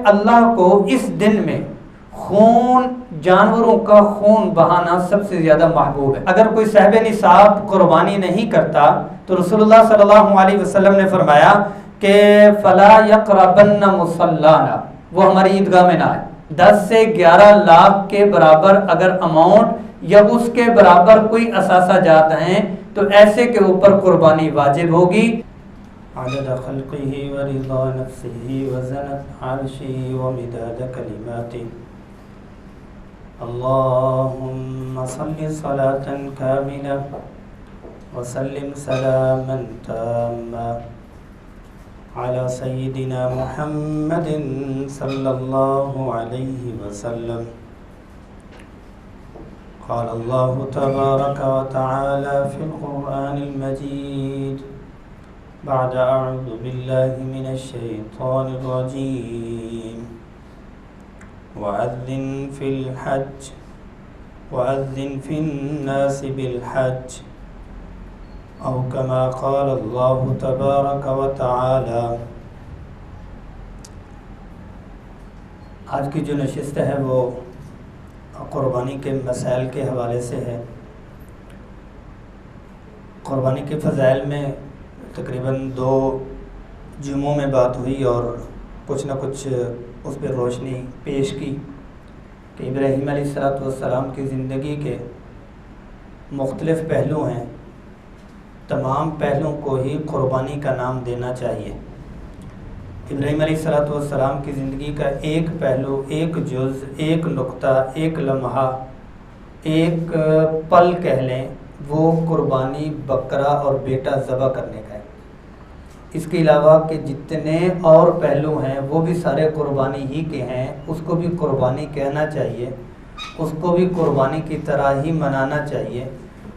अल्लाह को इस दिन में खून, जानवरों का खून बहाना सबसे ज़्यादा महबूब है। अगर कोई साहिब निसाब कुर्बानी नहीं करता तो रसूलुल्लाह सल्लल्लाहु अलैहि वसल्लम ने फरमाया कि फ़ला यक़रबन्न मुसल्लाना, वो हमारी ईदगाह में ना आए। 10 से 11 लाख के बराबर अगर अमाउंट या उसके बराबर कोई असासा जात हैं तो ऐसे के ऊपर कुर्बानी वाजिब होगी। अदद खल्क़िही व रिज़ा नफ्सिही व ज़नत अर्शिही व मिदाद कलिमातिही। अल्लाहुम्मा सल्लि सलातन कामिला व सल्लिम सलामन ताम्मा अला सय्यिदिना मुहम्मदिन सल्लल्लाहु अलैहि वसल्लम। क़ाल अल्लाहु तबारक व तआला फ़िल क़ुरआनिल मजीद बाद अऊज़ु बिल्लाहि मिनश शैतानिर रजीम वअज़्ज़िन फ़िल हज्ज वअज़्ज़िन फ़िन्नासि बिल हज्ज औ कमा क़ाल अल्लाहु तबारक व तआला। आज की जो नशिस्त है वो क़ुरबानी के मसाइल के हवाले से है। क़ुरबानी के फ़ज़ाइल में तकरीबन 2 जुम्मों में बात हुई और कुछ न कुछ उस पर रोशनी पेश की कि इब्राहीम अलैहिस्सलाम की ज़िंदगी के मुख्तलिफ़ पहलू हैं, तमाम पहलुओं को ही क़ुरबानी का नाम देना चाहिए। इब्राहीम अलैहिस्सलाम की ज़िंदगी का एक पहलू, एक जुज़, एक नुक्ता, एक लम्हा, एक पल कह लें, वो कुर्बानी बकरा और बेटा ज़बह करने का है। इसके अलावा के जितने और पहलू हैं वो भी सारे कुर्बानी ही के हैं। उसको भी कुर्बानी कहना चाहिए, उसको भी कुर्बानी की तरह ही मनाना चाहिए,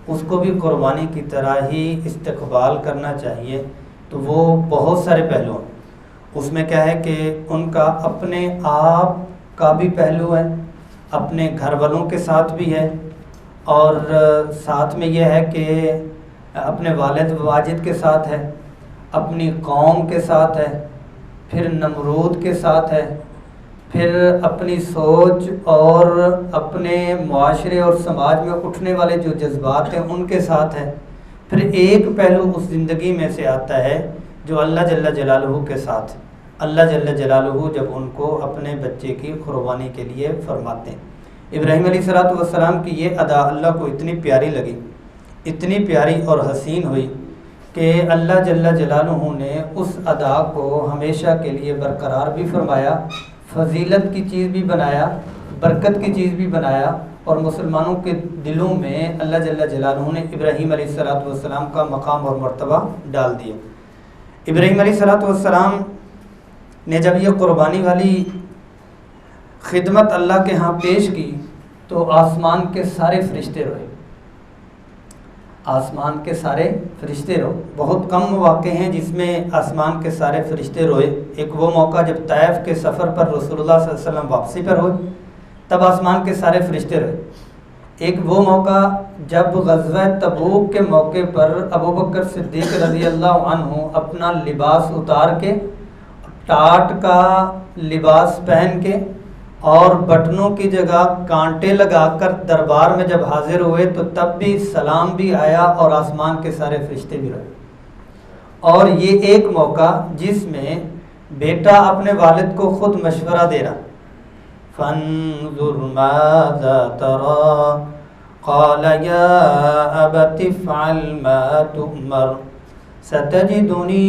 उसको भी कुर्बानी की तरह ही इस्तक़बाल करना चाहिए। तो वो बहुत सारे पहलू हैं। उसमें क्या है कि उनका अपने आप का भी पहलू है, अपने घर वालों के साथ भी है, और साथ में यह है कि अपने वालिद वाजिद के साथ है, अपनी कौम के साथ है, फिर नमरूद के साथ है, फिर अपनी सोच और अपने मुआशरे और समाज में उठने वाले जो जज्बात हैं उनके साथ है। फिर एक पहलू उस ज़िंदगी में से आता है जो अल्लाह जल्ला जलालुहू के साथ। अल्लाह जल्ला जलालुहू जब उनको अपने बच्चे की कुर्बानी के लिए फरमाते हैं। इब्राहीम अलैहिस्सलाम की ये अदा अल्लाह को इतनी प्यारी लगी, इतनी प्यारी और हसीन हुई कि अल्लाह जल्ला जलालुहू ने उस अदा को हमेशा के लिए बरकरार भी फरमाया, फजीलत की चीज़ भी बनाया, बरकत की चीज़ भी बनाया, और मुसलमानों के दिलों में अल्लाह जल्ला जलालुहू ने इब्राहीम अलैहिस्सलाम का मकाम और मर्तबा डाल दिया। इब्राहीम अलैहिस्सलाम ने जब ये कुर्बानी वाली खिदमत अल्लाह के यहाँ पेश की तो आसमान के सारे फरिश्ते रोए, आसमान के सारे फरिश्ते रोए। बहुत कम वाक़े हैं जिसमें आसमान के सारे फरिश्ते रोए। एक वो मौका जब ताइफ के सफ़र पर रसूलुल्लाह सल्लल्लाहु अलैहि वसल्लम वापसी पर हुए तब आसमान के सारे फरिश्ते रोए। एक वो मौका जब ग़ज़वा तबूक के मौके पर अबू बकर सिद्दीक़ रज़ियल्लाहु अन्हु अपना लिबास उतार के, टाट का लिबास पहन के और बटनों की जगह कांटे लगाकर दरबार में जब हाजिर हुए तो तब भी सलाम भी आया और आसमान के सारे फरिश्ते भी रहे। और ये एक मौका जिसमें बेटा अपने वालिद को खुद मशवरा दे रहा, फन्जुर माज़ा तरा क़ाल या अबति फ़अल मा तुअमर सतजिदुनी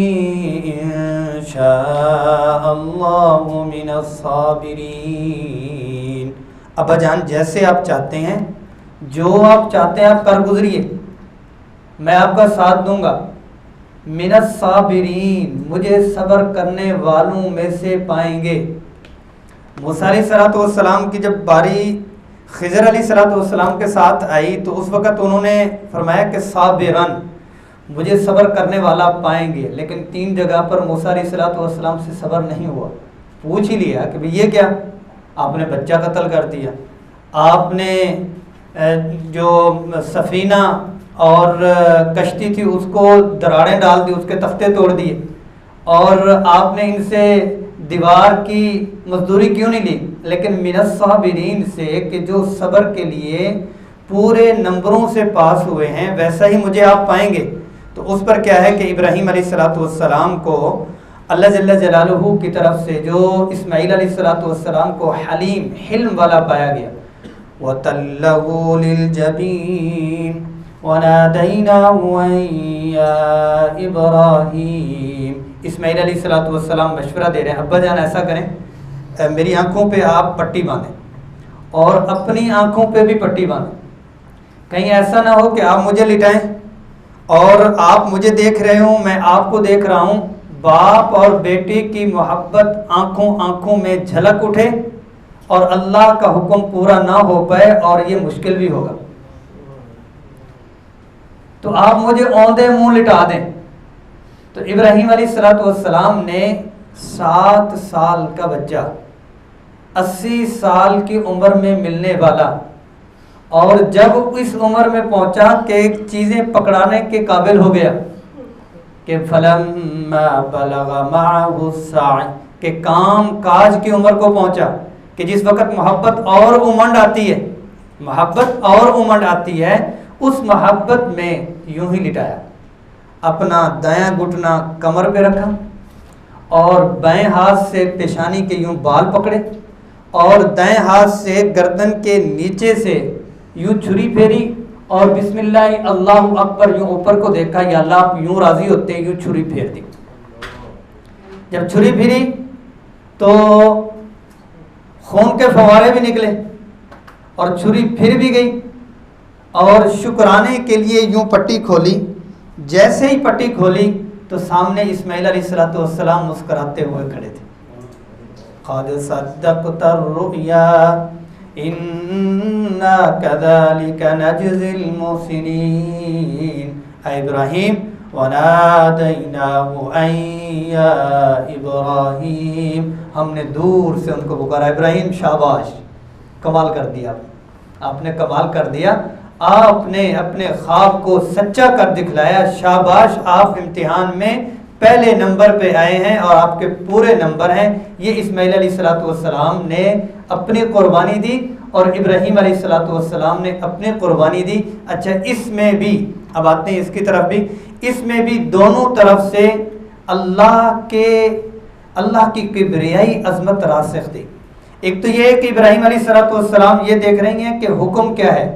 इंशाअल्लाहु मिनस साबिरीन। अब्बा जान जैसे आप चाहते हैं, जो आप चाहते हैं आप कर गुजरिए, मैं आपका साथ दूंगा। मिनस साबिरीन, मुझे सब्र करने वालों में से पाएंगे। मूसा अलैहिस्सलाम की जब बारी खिज़र अलैहिस्सलाम के साथ आई तो उस वक़्त उन्होंने फरमाया कि साबिरन, मुझे सब्र करने वाला पाएंगे। लेकिन 3 जगह पर मूसा अलैहिस्सलाम से सब्र नहीं हुआ। पूछ ही लिया कि भाई ये क्या, आपने बच्चा कत्ल कर दिया, आपने जो सफ़ीना और कश्ती थी उसको दरारें डाल दी, उसके तख्ते तोड़ दिए, और आपने इनसे दीवार की मजदूरी क्यों नहीं ली, लेकिन मिनस साबिरीन से कि जो सब्र के लिए पूरे नंबरों से पास हुए हैं, वैसा ही मुझे आप पाएंगे। तो उस पर क्या है कि इब्राहीम अलैहिस्सलाम को अल्लाह जल्ल जलालुहु की तरफ से जो इस्माईल अलैहिस्सलाम को हलीम हिल्म वाला पाया गया, वतल्लहु लिलजबीन वनादैनाहु या इब्राहीम। इस्माईल अलैहिस्सलाम मशवरा दे रहे हैं, अब्बा जान ऐसा करें, मेरी आंखों पे आप पट्टी बांधें और अपनी आंखों पे भी पट्टी बांधें, कहीं ऐसा ना हो कि आप मुझे लिटाएं और आप मुझे देख रहे हो, मैं आपको देख रहा हूं। बाप और बेटे की मोहब्बत आंखों आंखों में झलक उठे और अल्लाह का हुक्म पूरा ना हो पाए, और ये मुश्किल भी होगा। तो आप मुझे औंधे मुंह लिटा दें। तो इब्राहीम अलैहिस्सलाम ने 7 साल का बच्चा 80 साल की उम्र में मिलने वाला, और जब इस उम्र में पहुंचा कि चीजें पकड़ाने के काबिल हो गया कि फलम्मा बलगा माअहु साअ, के काम काज की उम्र को पहुंचा कि जिस वक्त मोहब्बत और उमंड आती है, मोहब्बत और उमंड आती है, उस मोहब्बत में यूं ही लिटाया, अपना दायां घुटना कमर पे रखा और बाएं हाथ से पेशानी के यूं बाल पकड़े और दाएं हाथ से गर्दन के नीचे से यूं छुरी फेरी और बिस्मिल्लाह अल्लाहु अकबर यूं ऊपर को देखा, या अल्लाह आप यूं राजी होते, यूं छुरी फेर दी। जब छुरी फिरी तो खून के फवारे भी निकले और छुरी फिर भी गई, और शुक्राने के लिए यूं पट्टी खोली। जैसे ही पट्टी खोली तो सामने इस्माईल अलैहिस्सलाम मुस्कुराते हुए खड़े थे। क़द सद्दक़ता रुया इन्ना कज़ालिका नजज़िल मुहसिनीन। ऐ इब्राहीम वनादैनाहु या इब्राहीम, हमने दूर से उनको पुकारा, इब्राहीम शाबाश, कमाल कर दिया, आपने कमाल कर दिया, आपने अपने ख्वाब को सच्चा कर दिखलाया, शाबाश, आप इम्तिहान में पहले नंबर पे आए हैं और आपके पूरे नंबर हैं। ये इस्माईल अलैहिस्सलाम ने अपनी कुर्बानी दी और इब्राहीम अलैहिस्सलाम ने अपनी कुर्बानी दी। अच्छा, इसमें भी अब आते हैं इसकी तरफ भी, इसमें भी दोनों तरफ से अल्लाह की किब्रियाई अजमत रासिख थी। एक तो ये है कि इब्राहीम अलैहिस्सलाम ये देख रहे हैं कि हुक्म क्या है,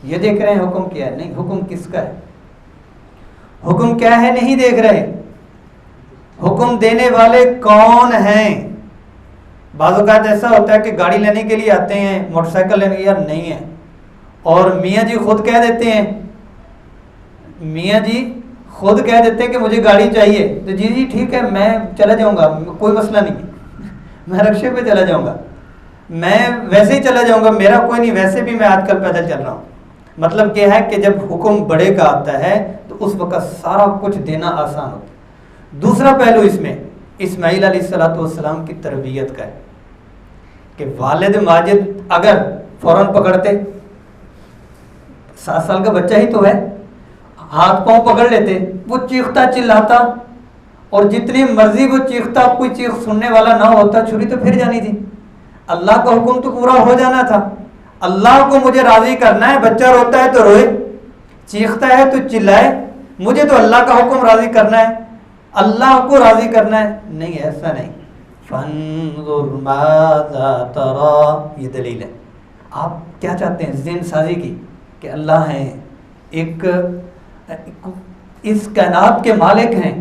ये देख रहे हैं हुक्म क्या है, नहीं हुक्म किसका है, हुक्म क्या है नहीं देख रहे, हुक्म देने वाले कौन हैं। बाज़-औक़ात ऐसा होता है कि गाड़ी लेने के लिए आते हैं, मोटरसाइकिल लेने के लिए नहीं है, और मियाँ जी खुद कह देते हैं, मियाँ जी खुद कह देते हैं कि मुझे गाड़ी चाहिए, तो जी जी ठीक है मैं चला जाऊँगा, कोई मसला नहीं, मैं रिक्शे पे चला जाऊँगा, मैं वैसे ही चला जाऊँगा, मेरा कोई नहीं, वैसे भी मैं आजकल पैदल चल रहा हूँ। मतलब क्या है कि जब हुक्म बड़े का आता है तो उस वक़्त सारा कुछ देना आसान होता है। दूसरा पहलू इसमें इस्माईल अलैहिस्सलाम की तरबियत का है कि वालिद माजिद अगर फौरन पकड़ते, 7 साल का बच्चा ही तो है, हाथ पांव पकड़ लेते, वो चीखता चिल्लाता और जितनी मर्जी वो चीखता, कोई चीख सुनने वाला ना होता, छुरी तो फिर जानी थी। अल्लाह का हुक्म तो पूरा हो जाना था, अल्लाह को मुझे राजी करना है, बच्चा रोता है तो रोए, चीखता है तो चिल्लाए, मुझे तो अल्लाह का हुक्म राजी करना है, अल्लाह को राजी करना है। नहीं, ऐसा नहीं। फंजुर माज़ा तरा, ये दलील है। आप क्या चाहते हैं ज़िन साजी की कि अल्लाह है, एक इस कायनात के मालिक हैं,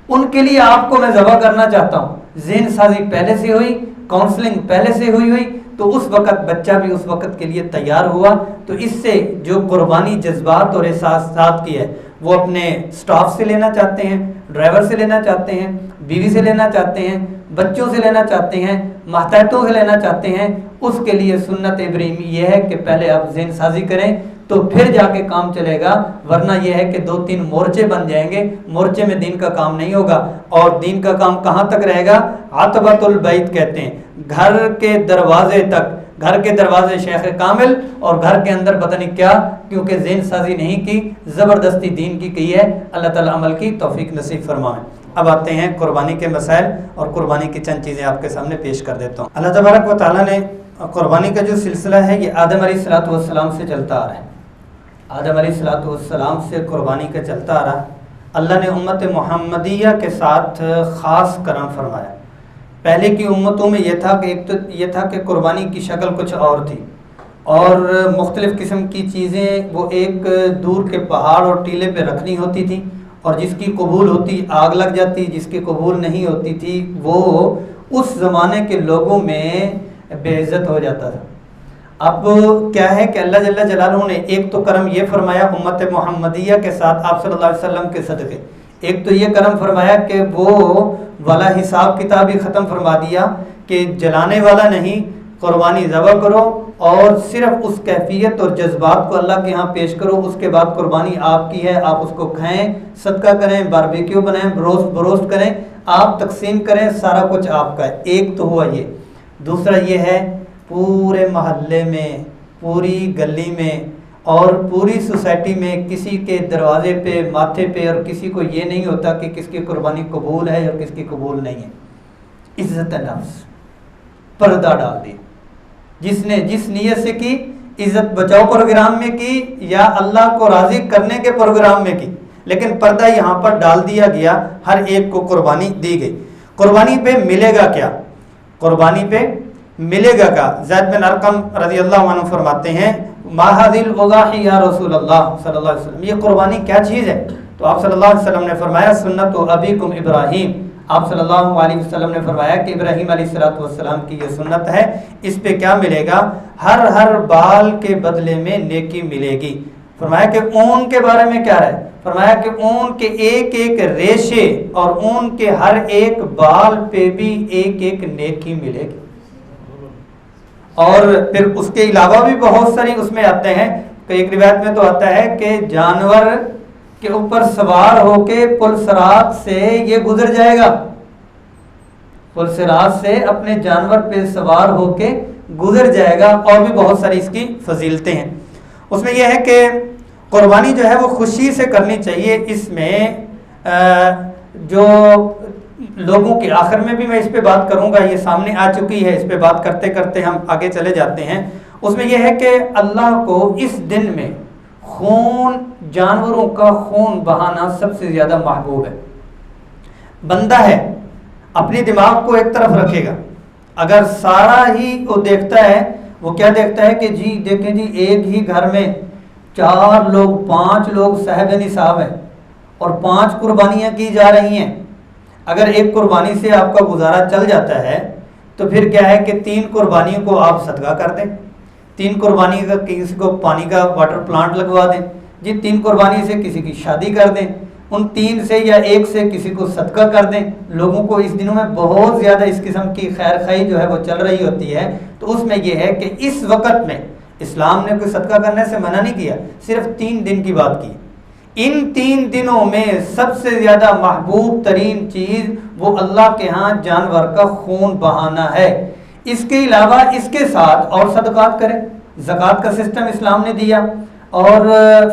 उनके लिए आपको मैं ज़बह करना चाहता हूँ। ज़िन साजी पहले से हुई, काउंसलिंग पहले से हुई तो उस वक़्त बच्चा भी उस वक़्त के लिए तैयार हुआ। तो इससे जो कुर्बानी जज्बात और एहसासात की है वो अपने स्टाफ से लेना चाहते हैं, ड्राइवर से लेना चाहते हैं, बीवी से लेना चाहते हैं, बच्चों से लेना चाहते हैं, मातहतों से लेना चाहते हैं। उसके लिए सुन्नत इब्राहीमी यह है कि पहले आप ज़हन साजी करें तो फिर जाके काम चलेगा, वरना यह है कि 2-3 मोर्चे बन जाएंगे, मोर्चे में दीन का काम नहीं होगा। और दीन का काम कहाँ तक रहेगा? आतबतुल बैत कहते हैं, घर के दरवाजे तक, घर के दरवाजे शेख कामिल और घर के अंदर पता नहीं क्या, क्योंकि ज़हन साजी नहीं की, ज़बरदस्ती दीन की है। अल्लाह ताला अमल की तौफीक नसीब फरमाए। अब आते हैं कुर्बानी के मसाइल और कुर्बानी की चंद चीज़ें आपके सामने पेश कर देता हूँ। अल्लाह तबारक व तआला ने कुर्बानी का जो सिलसिला है ये आदम अलैहिस्सलाम से चलता आ रहा है। आदम अलैहिस्सलाम से कुर्बानी का चलता आ रहा। अल्लाह ने उम्मत मुहम्मदिया के साथ ख़ास करम फरमाया। पहले की उम्मतों में यह था कि एक तो ये था कि कुर्बानी की शक्ल कुछ और थी और मुख्तलिफ़ किस्म की चीज़ें वो एक दूर के पहाड़ और टीले पे रखनी होती थी और जिसकी कबूल होती आग लग जाती, जिसकी कबूल नहीं होती थी वो उस ज़माने के लोगों में बेइज्जत हो जाता था। अब क्या है कि अल्लाह जल्ल जलालहू ने एक तो करम ये फरमाया उम्मत मुहम्मदिया के साथ आप सल्लल्लाहु अलैहि वसल्लम के सदक़े, एक तो ये करम फरमाया कि वो वाला हिसाब किताब ही ख़त्म फरमा दिया कि जलाने वाला नहीं, कुर्बानी ज़बह करो और सिर्फ उस कैफियत और जज्बात को अल्लाह के यहाँ पेश करो। उसके बाद कुर्बानी आपकी है, आप उसको खाएं, सदका करें, बारबेक्यू बनाएं, बरोस्ट करें, आप तकसीम करें, सारा कुछ आपका है। एक तो हुआ ये। दूसरा ये है पूरे मोहल्ले में, पूरी गली में और पूरी सोसाइटी में किसी के दरवाजे पे, माथे पे और किसी को ये नहीं होता कि किसकी कुर्बानी कबूल है और किसकी कबूल नहीं है। इज़्ज़त नफ्स पर्दा डाल दिया। जिसने जिस नीयत से की, इज़्ज़त बचाओ प्रोग्राम में की या अल्लाह को राज़ी करने के प्रोग्राम में की, लेकिन पर्दा यहाँ पर डाल दिया गया। हर एक को कुर्बानी दी गई। कुर्बानी पे मिलेगा क्या? कुर्बानी पे मिलेगा क्या? ज़ैद बिन अरकम रज़ी अल्लाह अन्हु फरमाते हैं माहादिल उज़ाही या रसूल अल्लाह सल्लल्लाहु अलैहि वसल्लम, ये कुर्बानी क्या चीज़ है? तो आप सल्लल्लाहु अलैहि वसल्लम ने फरमाया सुन्नत अबीकुम इब्राहीम। आप सल्लल्लाहु अलैहि वसल्लम ने फरमाया कि इब्राहीम अलैहिस्सलाम की ये सुन्नत है। इस पे क्या मिलेगा? हर बाल के बदले में नेकी मिलेगी। फरमाया कि ऊन के बारे में क्या है? फरमाया कि ऊन के एक एक रेशे और ऊन के हर एक बाल पे भी एक एक नेकी मिलेगी। और फिर उसके अलावा भी बहुत सारी उसमें आते हैं। तो एक रिवायत में तो आता है कि जानवर के ऊपर सवार होके पुलसरात से ये गुजर जाएगा, पुलसरात से अपने जानवर पे सवार होके गुजर जाएगा। और भी बहुत सारी इसकी फजीलतें हैं। उसमें यह है कि कुर्बानी जो है वो खुशी से करनी चाहिए। इसमें जो लोगों के आखिर में भी मैं इस पे बात करूंगा, ये सामने आ चुकी है, इस पे बात करते करते हम आगे चले जाते हैं। उसमें यह है कि अल्लाह को इस दिन में खून, जानवरों का खून बहाना सबसे ज़्यादा महबूब है। बंदा है अपने दिमाग को एक तरफ रखेगा, अगर सारा ही वो देखता है, वो क्या देखता है कि जी देखें जी एक ही घर में 4 लोग 5 लोग साहिब निसाब हैं और 5 कुर्बानियाँ की जा रही हैं। अगर एक कुर्बानी से आपका गुजारा चल जाता है तो फिर क्या है कि 3 कुर्बानियों को आप सदका कर दें, 3 कुर्बानी का किसी को पानी का वाटर प्लांट लगवा दें जी, 3 कुर्बानी से किसी की शादी कर दें, उन 3 से या 1 से किसी को सदका कर दें। लोगों को इस दिनों में बहुत ज़्यादा इस किस्म की खैर खाई जो है वो चल रही होती है। तो उसमें यह है कि इस वक़्त में इस्लाम ने कोई सदका करने से मना नहीं किया, सिर्फ 3 दिन की बात की। इन 3 दिनों में सबसे ज़्यादा महबूब तरीन चीज़ वो अल्लाह के यहाँ जानवर का खून बहाना है। इसके अलावा इसके साथ और सदक़ात करें। ज़कात का सिस्टम इस्लाम ने दिया और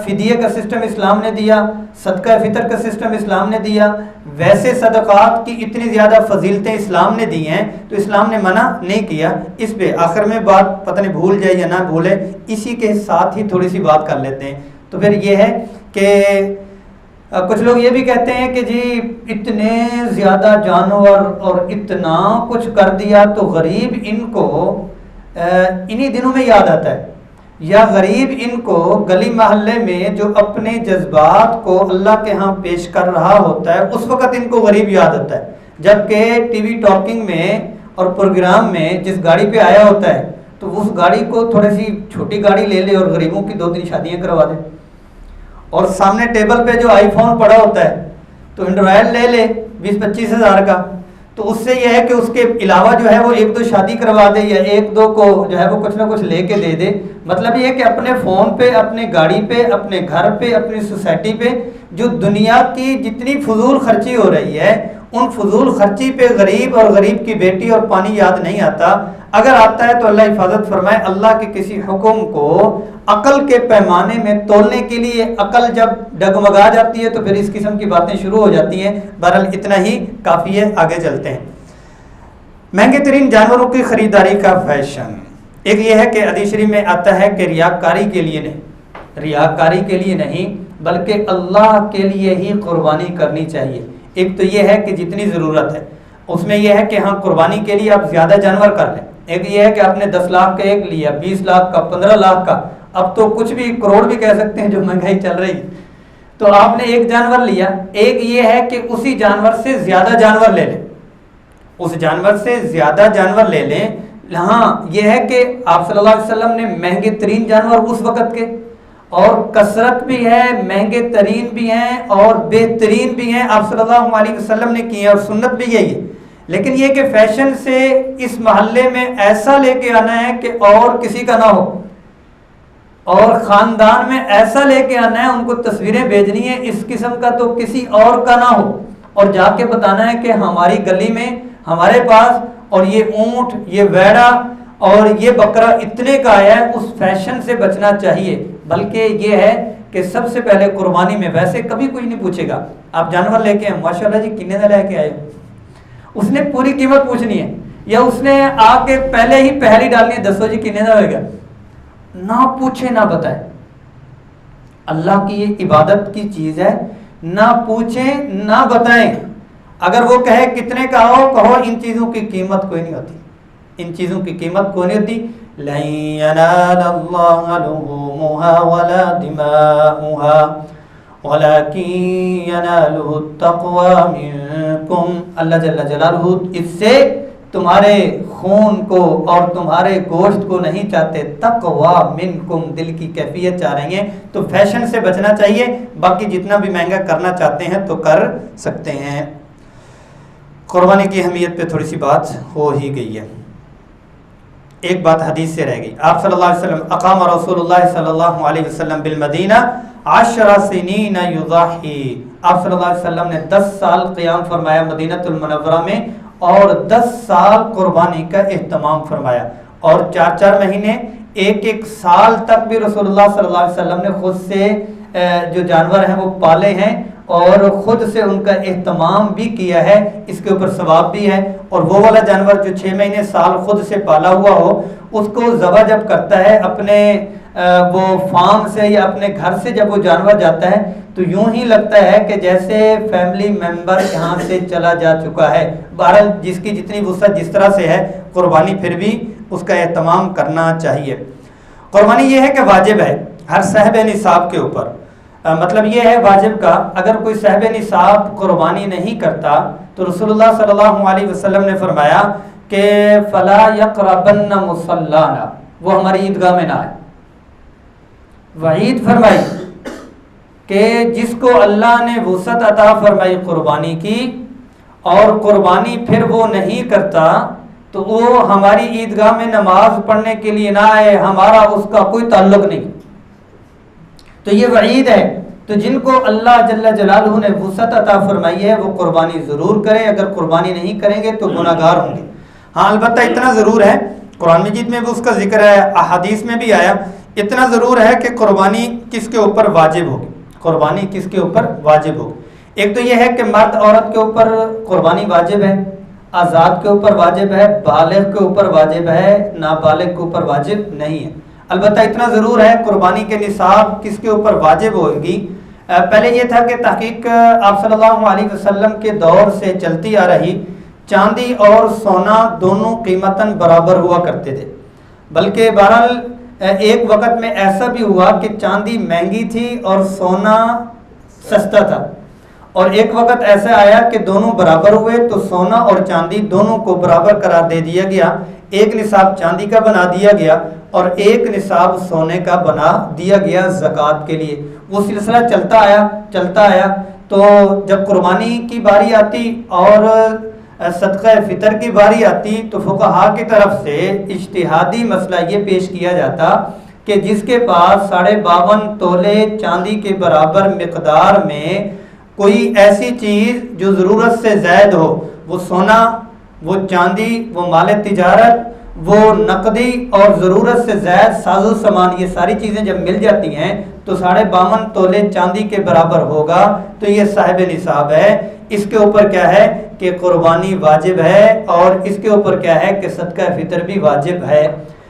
फ़िदिये का सिस्टम इस्लाम ने दिया, सदका फ़ितर का सिस्टम इस्लाम ने दिया। वैसे सदक़ात की इतनी ज़्यादा फजीलतें इस्लाम ने दी हैं तो इस्लाम ने मना नहीं किया। इस पे आखिर में बात पता नहीं भूल जाए या ना भूले, इसी के साथ ही थोड़ी सी बात कर लेते हैं। तो फिर ये है कि कुछ लोग ये भी कहते हैं कि जी इतने ज़्यादा जानवर और इतना कुछ कर दिया तो गरीब इनको इन्हीं दिनों में याद आता है, या गरीब इनको गली मोहल्ले में जो अपने जज्बात को अल्लाह के यहाँ पेश कर रहा होता है उस वक़्त इनको गरीब याद आता है। जबकि टीवी टॉकिंग में और प्रोग्राम में जिस गाड़ी पे आया होता है तो उस गाड़ी को थोड़ी सी छोटी गाड़ी ले ले और गरीबों की 2-3 शादियाँ करवा दे। और सामने टेबल पे जो आईफोन पड़ा होता है तो एंड्रॉयड ले ले 20-25 हज़ार का, तो उससे यह है कि उसके अलावा जो है वो 1-2 शादी करवा दे या 1-2 को जो है वो कुछ ना कुछ लेके दे दे। मतलब ये है कि अपने फ़ोन पे, अपने गाड़ी पे, अपने घर पे, अपनी सोसाइटी पे जो दुनिया की जितनी फजूल खर्ची हो रही है उन फजूल खर्ची पे गरीब और गरीब की बेटी और पानी याद नहीं आता। अगर आता है तो अल्लाह हिफाजत फरमाए, अल्लाह के किसी हुक्म को अकल के पैमाने में तोलने के लिए अकल जब डगमगा जाती है तो फिर इस किस्म की बातें शुरू हो जाती हैं। बहरहाल इतना ही काफ़ी है, आगे चलते हैं। महंगे तरीन जानवरों की खरीदारी का फैशन। एक ये है कि हदीस शरीफ में आता है कि रियाकारी के लिए नहीं, रियाकारी के लिए नहीं बल्कि अल्लाह के लिए ही कुर्बानी करनी चाहिए। एक तो ये है कि जितनी ज़रूरत है उसमें यह है कि हाँ कुर्बानी के लिए आप ज़्यादा जानवर कर लें। एक ये है कि आपने 10 लाख का एक लिया, 20 लाख का, 15 लाख का, अब तो कुछ भी करोड़ भी कह सकते हैं जो महंगाई चल रही, तो आपने एक जानवर लिया। एक ये है कि उसी जानवर से ज़्यादा जानवर ले लें, उस जानवर से ज़्यादा जानवर ले लें। हाँ यह है कि आप सल्लल्लाहु अलैहि वसल्लम ने महंगे तरीन जानवर उस वक़्त के, और कसरत भी है, महंगे तरीन भी हैं और बेहतरीन भी हैं, आप सल्लल्लाहु अलैहि वसल्लम ने किए और सुन्नत भी यही है। लेकिन ये कि फैशन से इस महल्ले में ऐसा लेके आना है कि और किसी का ना हो, और ख़ानदान में ऐसा लेके आना है, उनको तस्वीरें भेजनी है इस किस्म का तो किसी और का ना हो, और जाके बताना है कि हमारी गली में हमारे पास और ये ऊँट, ये वेड़ा और ये बकरा इतने का आया है। उस फैशन से बचना चाहिए। बल्कि ये है कि सबसे पहले कुर्बानी में वैसे कभी कोई नहीं पूछेगा, आप जानवर लेके आए, माशाल्लाह जी कितने का लेके आए, उसने पूरी कीमत पूछनी है, या उसने आके पहले ही पहली डालनी है, दसो जी कितने का होगा, ना पूछे ना बताए। अल्लाह की ये इबादत की चीज़ है, ना पूछे ना बताएं। अगर वो कहे कितने का हो, कहो इन चीज़ों की कीमत कोई नहीं होती, इन चीज़ों की कीमत कोई नहीं होती। लन यनालल्लाह लुहूमुहा वला दिमाउहा वलाकिन यनालुहु तक़वा मिनकुम। अल्लाह जल्ला जलालुहु इससे तुम्हारे खून को और तुम्हारे गोश्त को नहीं चाहते, तक़वा मिनकुम दिल की कैफियत चाह रही हैं। तो फैशन से बचना चाहिए, बाकी जितना भी महंगा करना चाहते हैं तो कर सकते हैं। कुर्बानी की अहमियत पे थोड़ी सी बात हो ही गई है, एक बात हदीस से रह गई। आप सल्लल्लाहु अलैहि वसल्लम अक़ाम रसूलुल्लाह सल्लल्लाहु अलैहि वसल्लम बिल मदीना 10 सिनीन युज़ाही। आप सल्लल्लाहु अलैहि वसल्लम ने 10 साल क़ियाम फरमाया मदीनतुल मुनव्वरा में, और 10 साल कुर्बानी का एहतमाम फरमाया, और 4-4 महीने, एक साल तक भी रसूलुल्लाह सल्लल्लाहु अलैहि वसल्लम ने खुद से जो जानवर हैं वो पाले हैं और ख़ुद से उनका एहतमाम भी किया है। इसके ऊपर सवाब भी है। और वो वाला जानवर जो 6 महीने साल खुद से पाला हुआ हो, उसको ज़बह जब करता है अपने वो फार्म से या अपने घर से जब वो जानवर जाता है तो यूं ही लगता है कि जैसे फैमिली मेंबर यहाँ से चला जा चुका है। बहरहाल जिसकी जितनी वुसअत जिस तरह से है, कुर्बानी फिर भी उसका एहतमाम करना चाहिए। कुर्बानी ये है कि वाजिब है हर साहिब निसाब के ऊपर। मतलब ये है वाजिब का, अगर कोई साहिब निसाब कुर्बानी नहीं करता तो रसूलुल्लाह सल्लल्लाहु अलैहि वसल्लम ने फरमाया कि फला यक़रबन्न मुसल्लाना, वो हमारी ईदगाह में ना आए। वईद फरमाई कि जिसको अल्लाह ने वुसअत अता फरमाई कुर्बानी की, और कुर्बानी फिर वो नहीं करता तो वो हमारी ईदगाह में नमाज पढ़ने के लिए ना आए, हमारा उसका कोई ताल्लुक नहीं। तो ये वईद है। तो जिनको अल्लाह जल्ला जलालहू ने वुसअत अता फरमाई है वो कुर्बानी ज़रूर करें। अगर कुर्बानी नहीं करेंगे तो गुनाहगार होंगे। हाँ अलबत्ता इतना ज़रूर है, कुरान मजीद में भी उसका जिक्र है, अहादीस में भी आया, इतना ज़रूर है कि कुर्बानी किसके ऊपर वाजिब होगी, कुर्बानी किसके ऊपर वाजिब होगी। एक तो यह है कि मर्द औरत के ऊपर कुर्बानी वाजिब है, आज़ाद के ऊपर वाजिब है, बालिग के ऊपर वाजिब है, नाबालिग के ऊपर वाजिब नहीं है। अलबत्ता इतना ज़रूर है कुर्बानी के निसाब किसके ऊपर वाजिब होगी। पहले ये था कि तहकीक आप सल्लल्लाहु अलैहि वसल्लम के दौर से चलती आ रही, चांदी और सोना दोनों कीमतन बराबर हुआ करते थे। बल्कि बहरहाल एक वक़्त में ऐसा भी हुआ कि चांदी महंगी थी और सोना सस्ता था, और एक वक़्त ऐसा आया कि दोनों बराबर हुए तो सोना और चांदी दोनों को बराबर करार दे दिया गया। एक निसाब चांदी का बना दिया गया और एक निसाब सोने का बना दिया गया ज़कात के लिए। वो सिलसिला चलता आया। तो जब कुर्बानी की बारी आती और सदक़ा फ़ितर की बारी आती तो फुक़हा की तरफ से इज्तिहादी मसला ये पेश किया जाता कि जिसके पास 52.5 तोले चांदी के बराबर मिक़दार में कोई ऐसी चीज़ जो ज़रूरत से ज़ायद हो, वो सोना, वो चांदी, वो माल तिजारत, वो नकदी और ज़रूरत से ज़ायद साजो सामान ये सारी चीज़ें जब मिल जाती हैं तो 52.5 तोले चांदी के बराबर होगा, तो ये साहिब निसाब है। इसके ऊपर क्या है कि कुर्बानी वाजिब है और इसके ऊपर क्या है कि सदका फितर भी वाजिब है।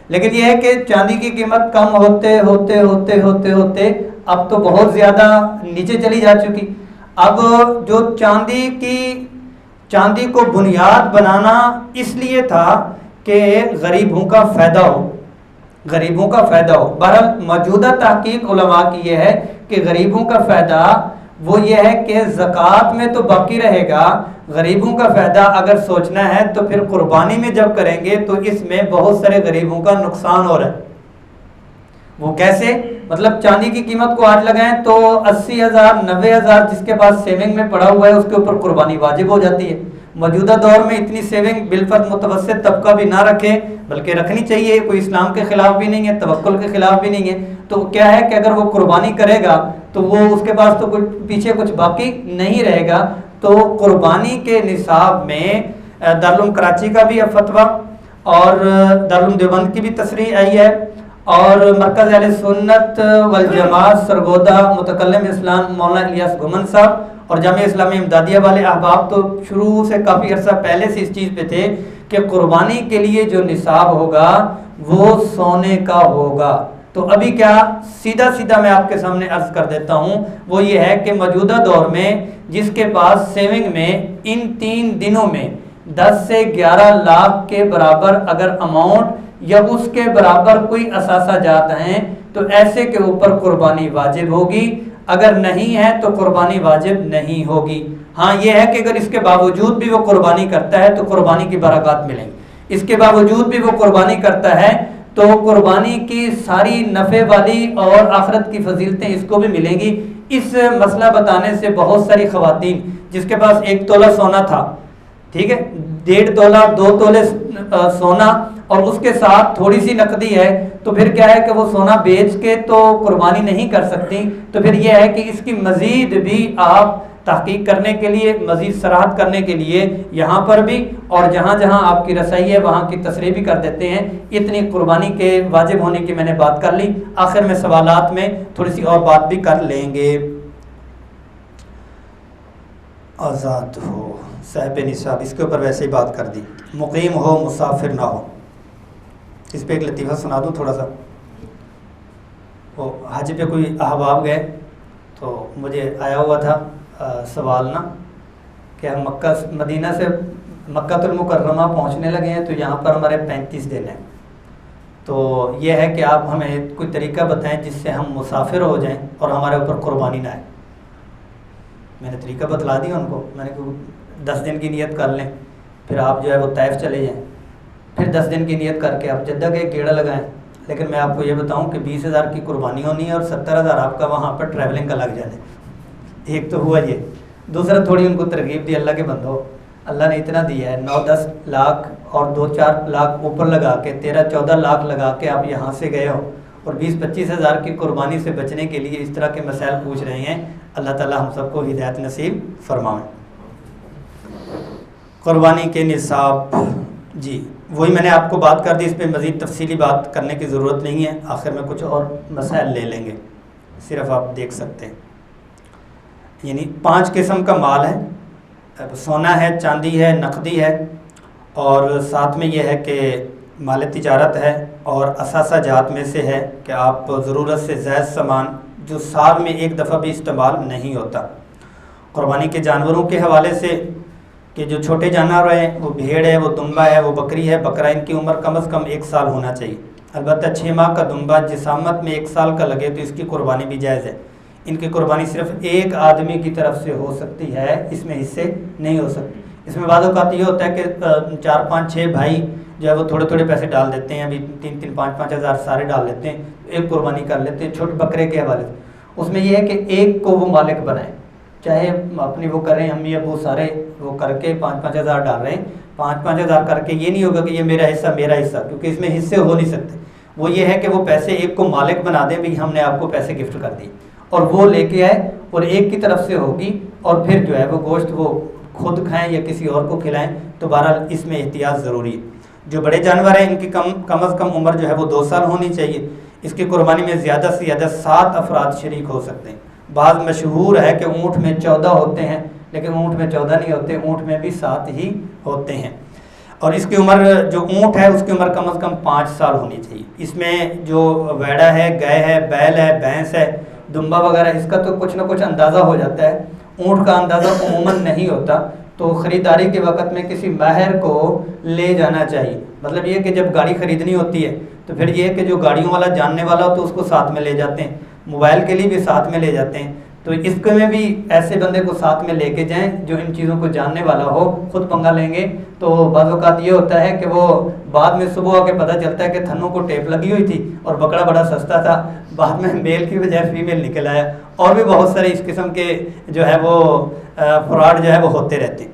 लेकिन यह है कि चांदी की कीमत कम होते होते होते होते होते अब तो बहुत ज़्यादा नीचे चली जा चुकी। अब जो चांदी को बुनियाद बनाना इसलिए था कि गरीबों का फ़ायदा हो, गरीबों का फ़ायदा हो। बहरहाल मौजूदा तहकीक उलमा की यह है कि गरीबों का फ़ायदा वो ये है कि ज़कात में तो बाकी रहेगा, गरीबों का फ़ायदा अगर सोचना है तो फिर कुर्बानी में जब करेंगे तो इसमें बहुत सारे गरीबों का नुकसान हो रहा है। वो कैसे? मतलब चांदी की कीमत को आज लगाएं तो 80,000 90,000 जिसके पास सेविंग में पड़ा हुआ है उसके ऊपर कुर्बानी वाजिब हो जाती है। मौजूदा दौर में इतनी सेविंग बिलफर्ज मुतवस्सित तबका भी ना रखे, बल्कि रखनी चाहिए, कोई इस्लाम के खिलाफ भी नहीं है, तवक्कुल के खिलाफ भी नहीं है। तो क्या है कि अगर वो कुर्बानी करेगा तो वो उसके पास तो कुछ पीछे कुछ बाकी नहीं रहेगा। तो कुर्बानी के निसाब में दारुल कराची का भी फतवा और दारुल देवबंद की भी तस्रीह आई है और मरकज़ अहले सुन्नत वल जमात सरगोदा मुतकल्लिम इस्लाम मौलाना इलियास घुमन साहब और जामिया इस्लामी इमदादिया वाले अहबाब तो शुरू से काफ़ी अर्सा पहले से इस चीज़ पे थे कि कुर्बानी के लिए जो निसाब होगा वो सोने का होगा। तो अभी क्या सीधा सीधा मैं आपके सामने अर्ज कर देता हूँ, वो ये है कि मौजूदा दौर में जिसके पास सेविंग में इन 3 दिनों में 10 से 11 लाख के बराबर अगर अमाउंट या उसके बराबर कोई असासा जात हैं तो ऐसे के ऊपर कुर्बानी वाजिब होगी, अगर नहीं है तो कुर्बानी वाजिब नहीं होगी। हाँ ये है कि अगर इसके बावजूद भी वो कुर्बानी करता है तो कुर्बानी की बरकत मिलेंगी, इसके बावजूद भी वो कुर्बानी करता है तो कुर्बानी की सारी नफ़े वाली और आखिरत की फजीलतें इसको भी मिलेंगी। इस मसला बताने से बहुत सारी ख़वातीन जिसके पास 1 तोला सोना था, ठीक है, 1.5 तोला 2 तोले सोना और उसके साथ थोड़ी सी नकदी है, तो फिर क्या है कि वो सोना बेच के तो कुर्बानी नहीं कर सकती। तो फिर यह है कि इसकी मज़ीद भी आप तहकीक करने के लिए, मज़ीद सराहत करने के लिए यहाँ पर भी और जहाँ जहाँ आपकी रसाई है वहाँ की तस्रीह भी कर देते हैं। इतनी कुर्बानी के वाजिब होने की मैंने बात कर ली। आखिर में सवालात में थोड़ी सी और बात भी कर लेंगे। आज़ाद हो, साहिब निसाब, इसके ऊपर वैसे ही बात कर दी। मुकीम हो, मुसाफिर ना हो, इस पर एक लतीफ़ा सुना दूँ थोड़ा सा। वो हज पे कोई अहबाब गए तो मुझे आया हुआ था सवाल ना कि हम मदीना से मक्कातुल मुकर्रमा पहुँचने लगे हैं तो यहाँ पर हमारे 35 दिन हैं, तो ये है कि आप हमें कोई तरीका बताएं जिससे हम मुसाफिर हो जाएं और हमारे ऊपर कुर्बानी ना आए। मैंने तरीका बतला दिया उनको, मैंने कहा 10 दिन की नियत कर लें, फिर आप जो है वो तैफ चले जाएँ, फिर 10 दिन की नियत करके आप जद्दा के गेड़ा लगाएं। लेकिन मैं आपको ये बताऊं कि 20,000 की कुर्बानी होनी है और 70,000 आपका वहाँ पर ट्रैवलिंग का लग जाने। एक तो हुआ ये, दूसरा थोड़ी उनको तरगीब दी, अल्लाह के बंदो, अल्लाह ने इतना दिया है, 9-10 लाख और 2-4 लाख ऊपर लगा के 13-14 लाख लगा के आप यहाँ से गए हो और 20-25 हज़ार की कुर्बानी से बचने के लिए इस तरह के मसाइल पूछ रहे हैं। अल्लाह ताला हम सबको हिदायत नसीब फरमाएं। कुर्बानी के निसाब जी वही मैंने आपको बात कर दी, इस पर मज़ीद तफसीली बात करने की ज़रूरत नहीं है, आखिर में कुछ और मसाइल ले लेंगे, सिर्फ आप देख सकते हैं। यानी 5 किस्म का माल है, सोना है, चांदी है, नकदी है और साथ में यह है कि माल तिजारत है और असासा जात में से है कि आप ज़रूरत से ज़ायद सामान जो साल में एक दफ़ा भी इस्तेमाल नहीं होता। कुर्बानी के जानवरों के हवाले से कि जो छोटे जानवर हैं वो भेड़ है, वो दुम्बा है, वो बकरी है, बकरा, इनकी उम्र कम से कम 1 साल होना चाहिए। अलबत्ता 6 माह का दुम्बा जिसामत में 1 साल का लगे तो इसकी कुर्बानी भी जायज़ है। इनकी कुर्बानी सिर्फ एक आदमी की तरफ से हो सकती है, इसमें हिस्से नहीं हो सकते। इसमें बाद औक़ात ये होता है कि 4-5-6 भाई जो है वो थोड़े थोड़े पैसे डाल देते हैं, अभी 3-3 5-5 हज़ार सारे डाल लेते हैं, एक कुर्बानी कर लेते हैं छोटे बकरे के हवाले से। उसमें यह है कि एक को वो मालिक बनाए, चाहे अपनी वो करें, अम्मी अबू सारे वो करके 5-5 हज़ार डाल रहे हैं, 5-5 हज़ार करके ये नहीं होगा कि ये मेरा हिस्सा, क्योंकि इसमें हिस्से हो नहीं सकते। वो ये है कि वो पैसे एक को मालिक बना दें, भाई हमने आपको पैसे गिफ्ट कर दिए, और वो लेके आए और एक की तरफ से होगी और फिर जो है वो गोश्त वो खुद खाएं या किसी और को खिलाएं। तो बहरहाल इसमें एहतियात ज़रूरी है। जो बड़े जानवर हैं इनकी कम अज़ कम उम्र जो है वो 2 साल होनी चाहिए। इसकी कुर्बानी में ज़्यादा से ज़्यादा 7 अफराद शरीक हो सकते हैं। बाज़ मशहूर है कि ऊँट में 14 होते हैं, लेकिन ऊँट में 14 नहीं होते, ऊँट में भी 7 ही होते हैं। और इसकी उम्र, जो ऊँट है उसकी उम्र कम अज़ कम 5 साल होनी चाहिए। इसमें जो वैड़ा है, गाय है, बैल है, भैंस है, दुम्बा वगैरह, इसका तो कुछ ना कुछ अंदाज़ा हो जाता है। ऊँट का अंदाज़ा उमूमन नहीं होता, तो ख़रीदारी के वक़्त में किसी माहिर को ले जाना चाहिए। मतलब ये कि जब गाड़ी ख़रीदनी होती है तो फिर ये कि जो गाड़ियों वाला जानने वाला हो तो उसको साथ में ले जाते हैं, मोबाइल के लिए भी साथ में ले जाते हैं। तो इसके में भी ऐसे बंदे को साथ में लेके जाएं जो इन चीज़ों को जानने वाला हो। खुद पंगा लेंगे तो बाज़ औक़ात ये होता है कि वो बाद में सुबह आके पता चलता है कि थनों को टेप लगी हुई थी और बकरा बड़ा सस्ता था, बाद में मेल की बजाय फीमेल निकल आया। और भी बहुत सारे इस किस्म के जो है वो फ्रॉड जो है वो होते रहते हैं।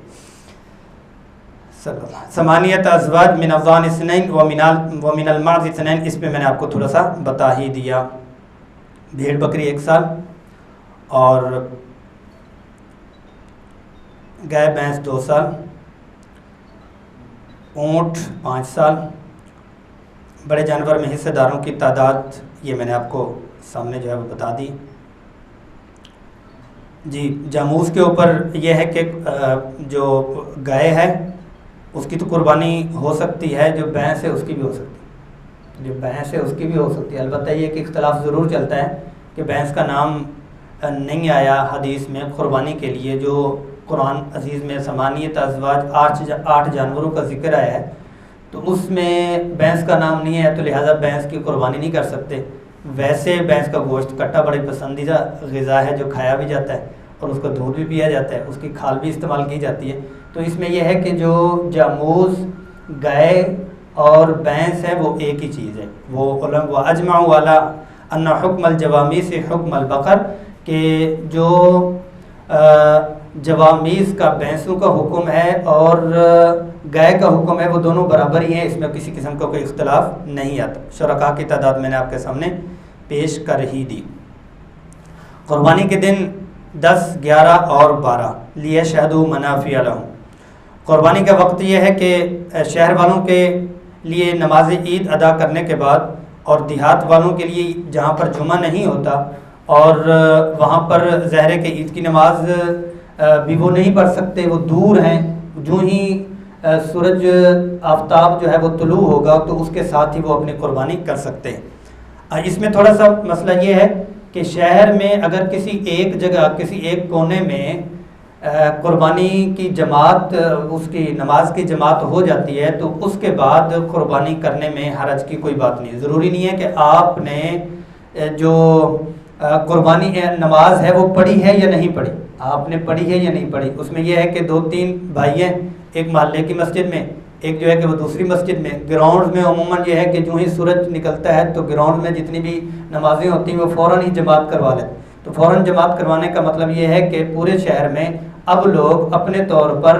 समानियत अज़वाज मिन अज़वान इस्नैन व मिनल माज़ इस्नैन, इस पे मैंने आपको थोड़ा सा बता ही दिया। भेड़ बकरी 1 साल और गाय भैंस 2 साल, ऊँट 5 साल। बड़े जानवर में हिस्सेदारों की तादाद ये मैंने आपको सामने जो है वो बता दी। जी, जामूस के ऊपर यह है कि जो गाय है उसकी तो कुर्बानी हो सकती है, जो भैंस है उसकी भी हो सकती है, जो भैंस है उसकी भी हो सकती है। अलबत्ता ये कि इख्तलाफ ज़रूर चलता है कि भैंस का नाम नहीं आया हदीस में कुर्बानी के लिए। जो कुरान अजीज़ में समानियत अज़वाज 8 जानवरों का जिक्र आया है तो उसमें भैंस का नाम नहीं है, तो लिहाजा भैंस की कुर्बानी नहीं कर सकते। वैसे भैंस का गोश्त कट्टा बड़ी पसंदीदा ग़िज़ा है जो खाया भी जाता है और उसका दूध भी पिया जाता है, उसकी खाल भी इस्तेमाल की जाती है। तो इसमें यह है कि जो जामूस, गाय और भैंस है वो एक ही चीज़ है। वो उलमा अजमाउ वाला अन्ना हुक्मल जवामीस हुक्मल बकर, के जो जवामीस का भैंसों का हुक्म है और गाय का हुक्म है वो दोनों बराबर ही हैं, इसमें किसी किस्म का कोई इख्तलाफ नहीं आता। शुरका की तादाद मैंने आपके सामने पेश कर ही दी। कुर्बानी के दिन 10, 11 और 12 लिए शहदू मनाफी अलहूँ। कुर्बानी का वक्त यह है कि शहर वालों के लिए नमाज ईद अदा करने के बाद और देहात वालों के लिए जहाँ पर जुमा नहीं होता और वहाँ पर ज़हरे के ईद की नमाज भी वो नहीं पढ़ सकते, वो दूर हैं, जो ही सूरज आफ्ताब जो है वो तुलू होगा तो उसके साथ ही वो अपनी कुर्बानी कर सकते हैं। इसमें थोड़ा सा मसला ये है कि शहर में अगर किसी एक जगह, किसी एक कोने में कुर्बानी की जमात, उसकी नमाज की जमात हो जाती है तो उसके बाद कुर्बानी करने में हरज की कोई बात नहीं। ज़रूरी नहीं है कि आपने जो कुर्बानी नमाज है वो पढ़ी है या नहीं पढ़ी, आपने पढ़ी है या नहीं पढ़ी। उसमें यह है कि 2-3 भाई हैं, एक मोहल्ले की मस्जिद में, एक जो है कि वो दूसरी मस्जिद में। ग्राउंड में अमूमन ये है कि जो ही सूरज निकलता है तो ग्राउंड में जितनी भी नमाजें होती हैं वो फ़ौरन ही जमात करवा लें। तो फ़ौरन जमात करवाने का मतलब ये है कि पूरे शहर में अब लोग अपने तौर पर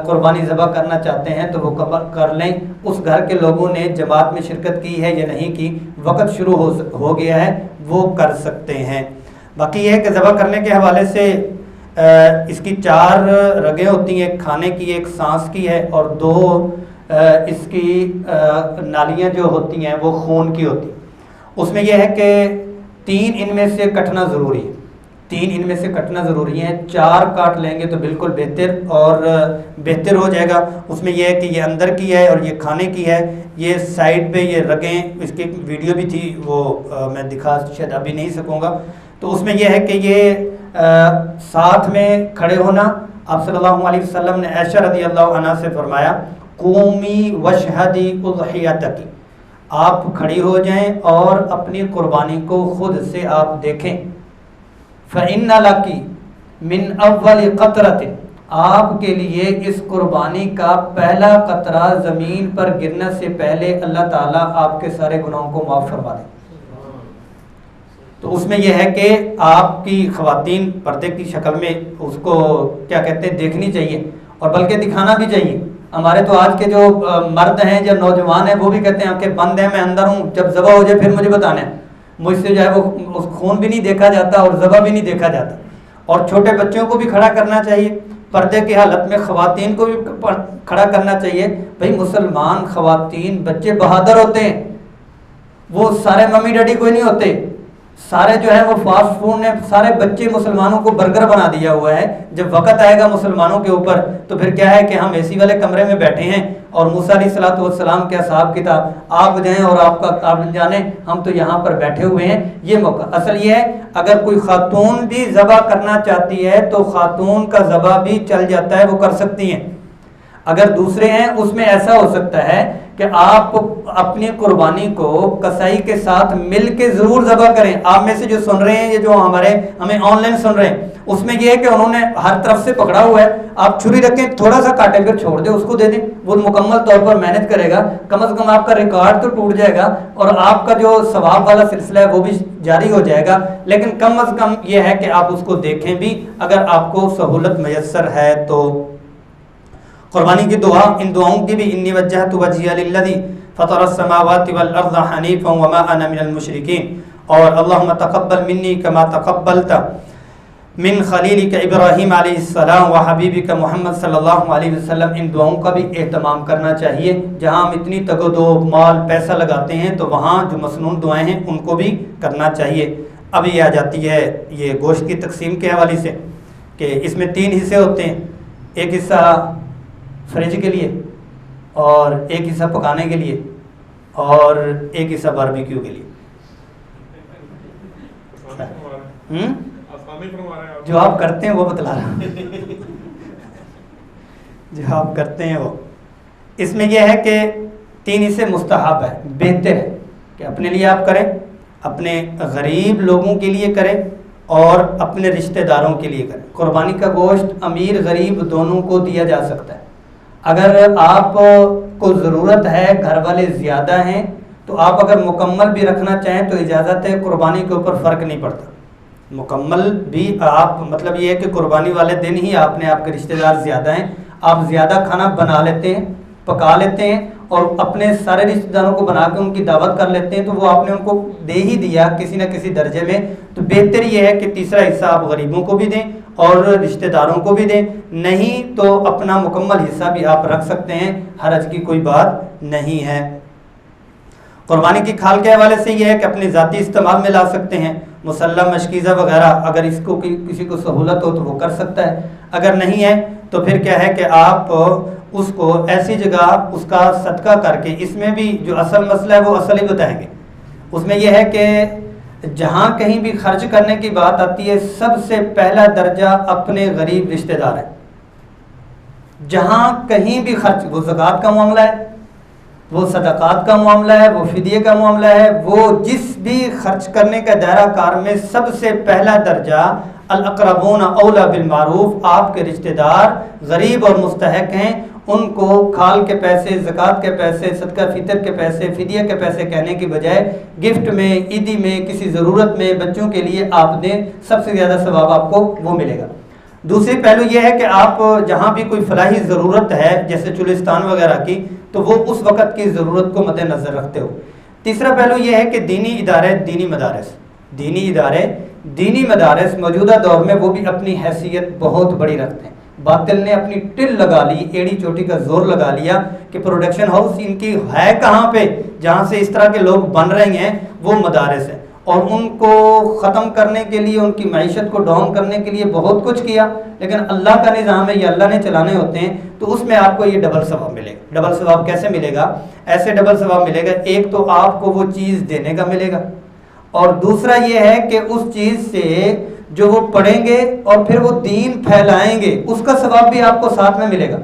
कुर्बानी ज़बह करना चाहते हैं तो वो कर लें। उस घर के लोगों ने जमात में शिरकत की है या नहीं की, वक़्त शुरू हो गया है, वो कर सकते हैं। बाकी ये है कि ज़बह करने के हवाले से इसकी 4 रगें होती हैं, एक खाने की, एक सांस की है और 2 इसकी नालियाँ जो होती हैं वो खून की होती हैं। उसमें यह है कि 3 इनमें से कटना ज़रूरी है, 3 इनमें से कटना ज़रूरी है। 4 काट लेंगे तो बिल्कुल बेहतर और बेहतर हो जाएगा। उसमें यह है कि ये अंदर की है और ये खाने की है, ये साइड पे ये रगें, इसकी वीडियो भी थी वो मैं दिखा शायद अभी नहीं सकूँगा। तो उसमें यह है कि ये साथ में खड़े होना। आप सल्लल्लाहु अलैहि वसल्लम ने आयशा रज़ियल्लाहु अन्हा से फरमाया, क़ूमी वशहदी उज़हियतकी, आप खड़ी हो जाएं और अपनी कुर्बानी को खुद से आप देखें। फ़इन्ना लकी मिन अव्वल क़तरतिन, आपके लिए इस कुर्बानी का पहला कतरा ज़मीन पर गिरने से पहले अल्लाह ताला आपके सारे गुनाहों को माफ़ फरमा दे। तो उसमें यह है कि आपकी ख़वातीन पर्दे की शक्ल में उसको क्या कहते हैं देखनी चाहिए और बल्कि दिखाना भी चाहिए। हमारे तो आज के जो मर्द हैं, जो नौजवान हैं, वो भी कहते हैं आंखें बंद हैं, मैं अंदर हूँ, जब ज़बह हो जाए फिर मुझे बताना है। मुझसे जो है वो उस खून भी नहीं देखा जाता और ज़बह भी नहीं देखा जाता। और छोटे बच्चों को भी खड़ा करना चाहिए। पर्दे की हालत में ख़वातीन को भी खड़ा करना चाहिए। भाई मुसलमान ख़वातीन बच्चे बहादुर होते हैं, वो सारे मम्मी डैडी कोई नहीं होते, सारे जो है वो फास्ट फूड ने सारे बच्चे मुसलमानों को बर्गर बना दिया हुआ है। जब वक़्त आएगा मुसलमानों के ऊपर तो फिर क्या है कि हम एसी वाले कमरे में बैठे हैं और मूसा अलैहिस्सलातु वस्सलाम के असहाब की तरह आप जाएं और आप जाने हम तो यहाँ पर बैठे हुए हैं। ये मौका असल ये है, अगर कोई खातून भी ज़बा करना चाहती है तो खातून का ज़बा भी चल जाता है, वो कर सकती हैं। अगर दूसरे हैं उसमें ऐसा हो सकता है कि आप अपनी कुर्बानी को कसाई के साथ मिल के ज़रूर ज़बा करें। आप में से जो सुन रहे हैं, ये जो हमें ऑनलाइन सुन रहे हैं, उसमें ये है कि उन्होंने हर तरफ से पकड़ा हुआ है, आप छुरी रखें, थोड़ा सा काटे फिर छोड़ दें, उसको दे दें, वो मुकम्मल तौर पर मेहनत करेगा, कम से कम आपका रिकॉर्ड तो टूट जाएगा और आपका जो सवाब वाला सिलसिला है वो भी जारी हो जाएगा। लेकिन कम से कम ये है कि आप उसको देखें भी, अगर आपको सहूलत मैसर है तो। कुर्बानी की दुआ, इन दुआओं की भी इन्नी वज्जहतु वज्हिया लिल्लज़ी फ़तरस समावाति वल अर्ज़ हनीफ़न वमा अना मिनल मुशरिकीन और अल्लाहुम्मा तक़ब्बल मिन्नी कमा तक़ब्बलता मिन खलीलिका इब्राहीम अलैहिस्सलाम व हबीबिका मुहम्मद सल्लल्लाहु अलैहि वसल्लम। इन दुआओं का भी एहतमाम करना चाहिए। जहाँ हम इतनी तगदो माल पैसा लगाते हैं तो वहाँ जो मसनून दुआएं हैं उनको भी करना चाहिए। अब ये आ जाती है ये गोश्त की तकसीम के हवाले से कि इसमें 3 हिस्से होते हैं, एक हिस्सा फ्रिज के लिए और एक हिस्सा पकाने के लिए और एक हिस्सा बारबेक्यू के लिए। जो आप करते हैं वो बतला रहा हूँ जो आप करते हैं वो। इसमें यह है कि 3 हिस्से मुस्तहब है, बेहतर है कि अपने लिए आप करें, अपने गरीब लोगों के लिए करें और अपने रिश्तेदारों के लिए करें। कुर्बानी का गोश्त अमीर गरीब दोनों को दिया जा सकता है। अगर आपको ज़रूरत है, घर वाले ज़्यादा हैं, तो आप अगर मुकम्मल भी रखना चाहें तो इजाज़त है, कुर्बानी के ऊपर फ़र्क नहीं पड़ता। मुकम्मल भी आप मतलब ये है कि कुर्बानी वाले दिन ही आपके रिश्तेदार ज़्यादा हैं, आप ज़्यादा खाना बना लेते हैं, पका लेते हैं और अपने सारे रिश्तेदारों को बना के उनकी दावत कर लेते हैं, तो वो आपने उनको दे ही दिया किसी न किसी दर्जे में। तो बेहतर ये है कि तीसरा हिस्सा आप गरीबों को भी दें और रिश्तेदारों को भी दें, नहीं तो अपना मुकम्मल हिस्सा भी आप रख सकते हैं, हरज की कोई बात नहीं है। कुर्बानी की खाल के हवाले से ये है कि अपने ज़ाती इस्तेमाल में ला सकते हैं, मुसल्ला मशकीज़ा वगैरह अगर इसको किसी को सहूलत हो तो वो कर सकता है, अगर नहीं है तो फिर क्या है कि आप उसको ऐसी जगह उसका सदका करके, इसमें भी जो असल मसला है वो असल ही बताएंगे। उसमें यह है कि जहाँ कहीं भी खर्च करने की बात आती है सबसे पहला दर्जा अपने गरीब रिश्तेदार है। जहाँ कहीं भी खर्च, वो ज़कात का मामला है, वो सदक़ात का मामला है, वो फिदिये का मामला है, वो जिस भी खर्च करने का दायरा कार में सबसे पहला दर्जा अल अक़रबून औला बिल मारूफ, आपके रिश्तेदार गरीब और मुस्तहक हैं, उनको खाल के पैसे, ज़कात के पैसे, सदका फितर के पैसे, फिदिया के पैसे कहने की बजाय गिफ्ट में, ईदी में, किसी ज़रूरत में बच्चों के लिए आप दें, सबसे ज़्यादा सवाब आपको वो मिलेगा। दूसरी पहलू ये है कि आप जहाँ भी कोई फलाही ज़रूरत है जैसे चुलिस्तान वगैरह की, तो वो उस वक़्त की ज़रूरत को मद्देनज़र रखते हो। तीसरा पहलू ये है कि दीनी इदारे, दीनी मदारस मौजूदा दौर में वो भी अपनी हैसियत बहुत बड़ी रखते हैं। बातिल ने अपनी टिल लगा ली, एड़ी चोटी का जोर लगा लिया कि प्रोडक्शन हाउस इनकी है कहाँ पे, जहाँ से इस तरह के लोग बन रहे हैं वो मदारस है, और उनको ख़त्म करने के लिए, उनकी मईशत को डाउन करने के लिए बहुत कुछ किया, लेकिन अल्लाह का निज़ाम है, ये अल्लाह ने चलाने होते हैं, तो उसमें आपको ये डबल सवाब मिलेगा। डबल सवाब कैसे मिलेगा? ऐसे डबल सवाब मिलेगा, एक तो आपको वो चीज़ देने का मिलेगा, और दूसरा ये है कि उस चीज़ से जो वो पढ़ेंगे और फिर वो दीन फैलाएंगे, उसका सवाब भी आपको साथ में मिलेगा।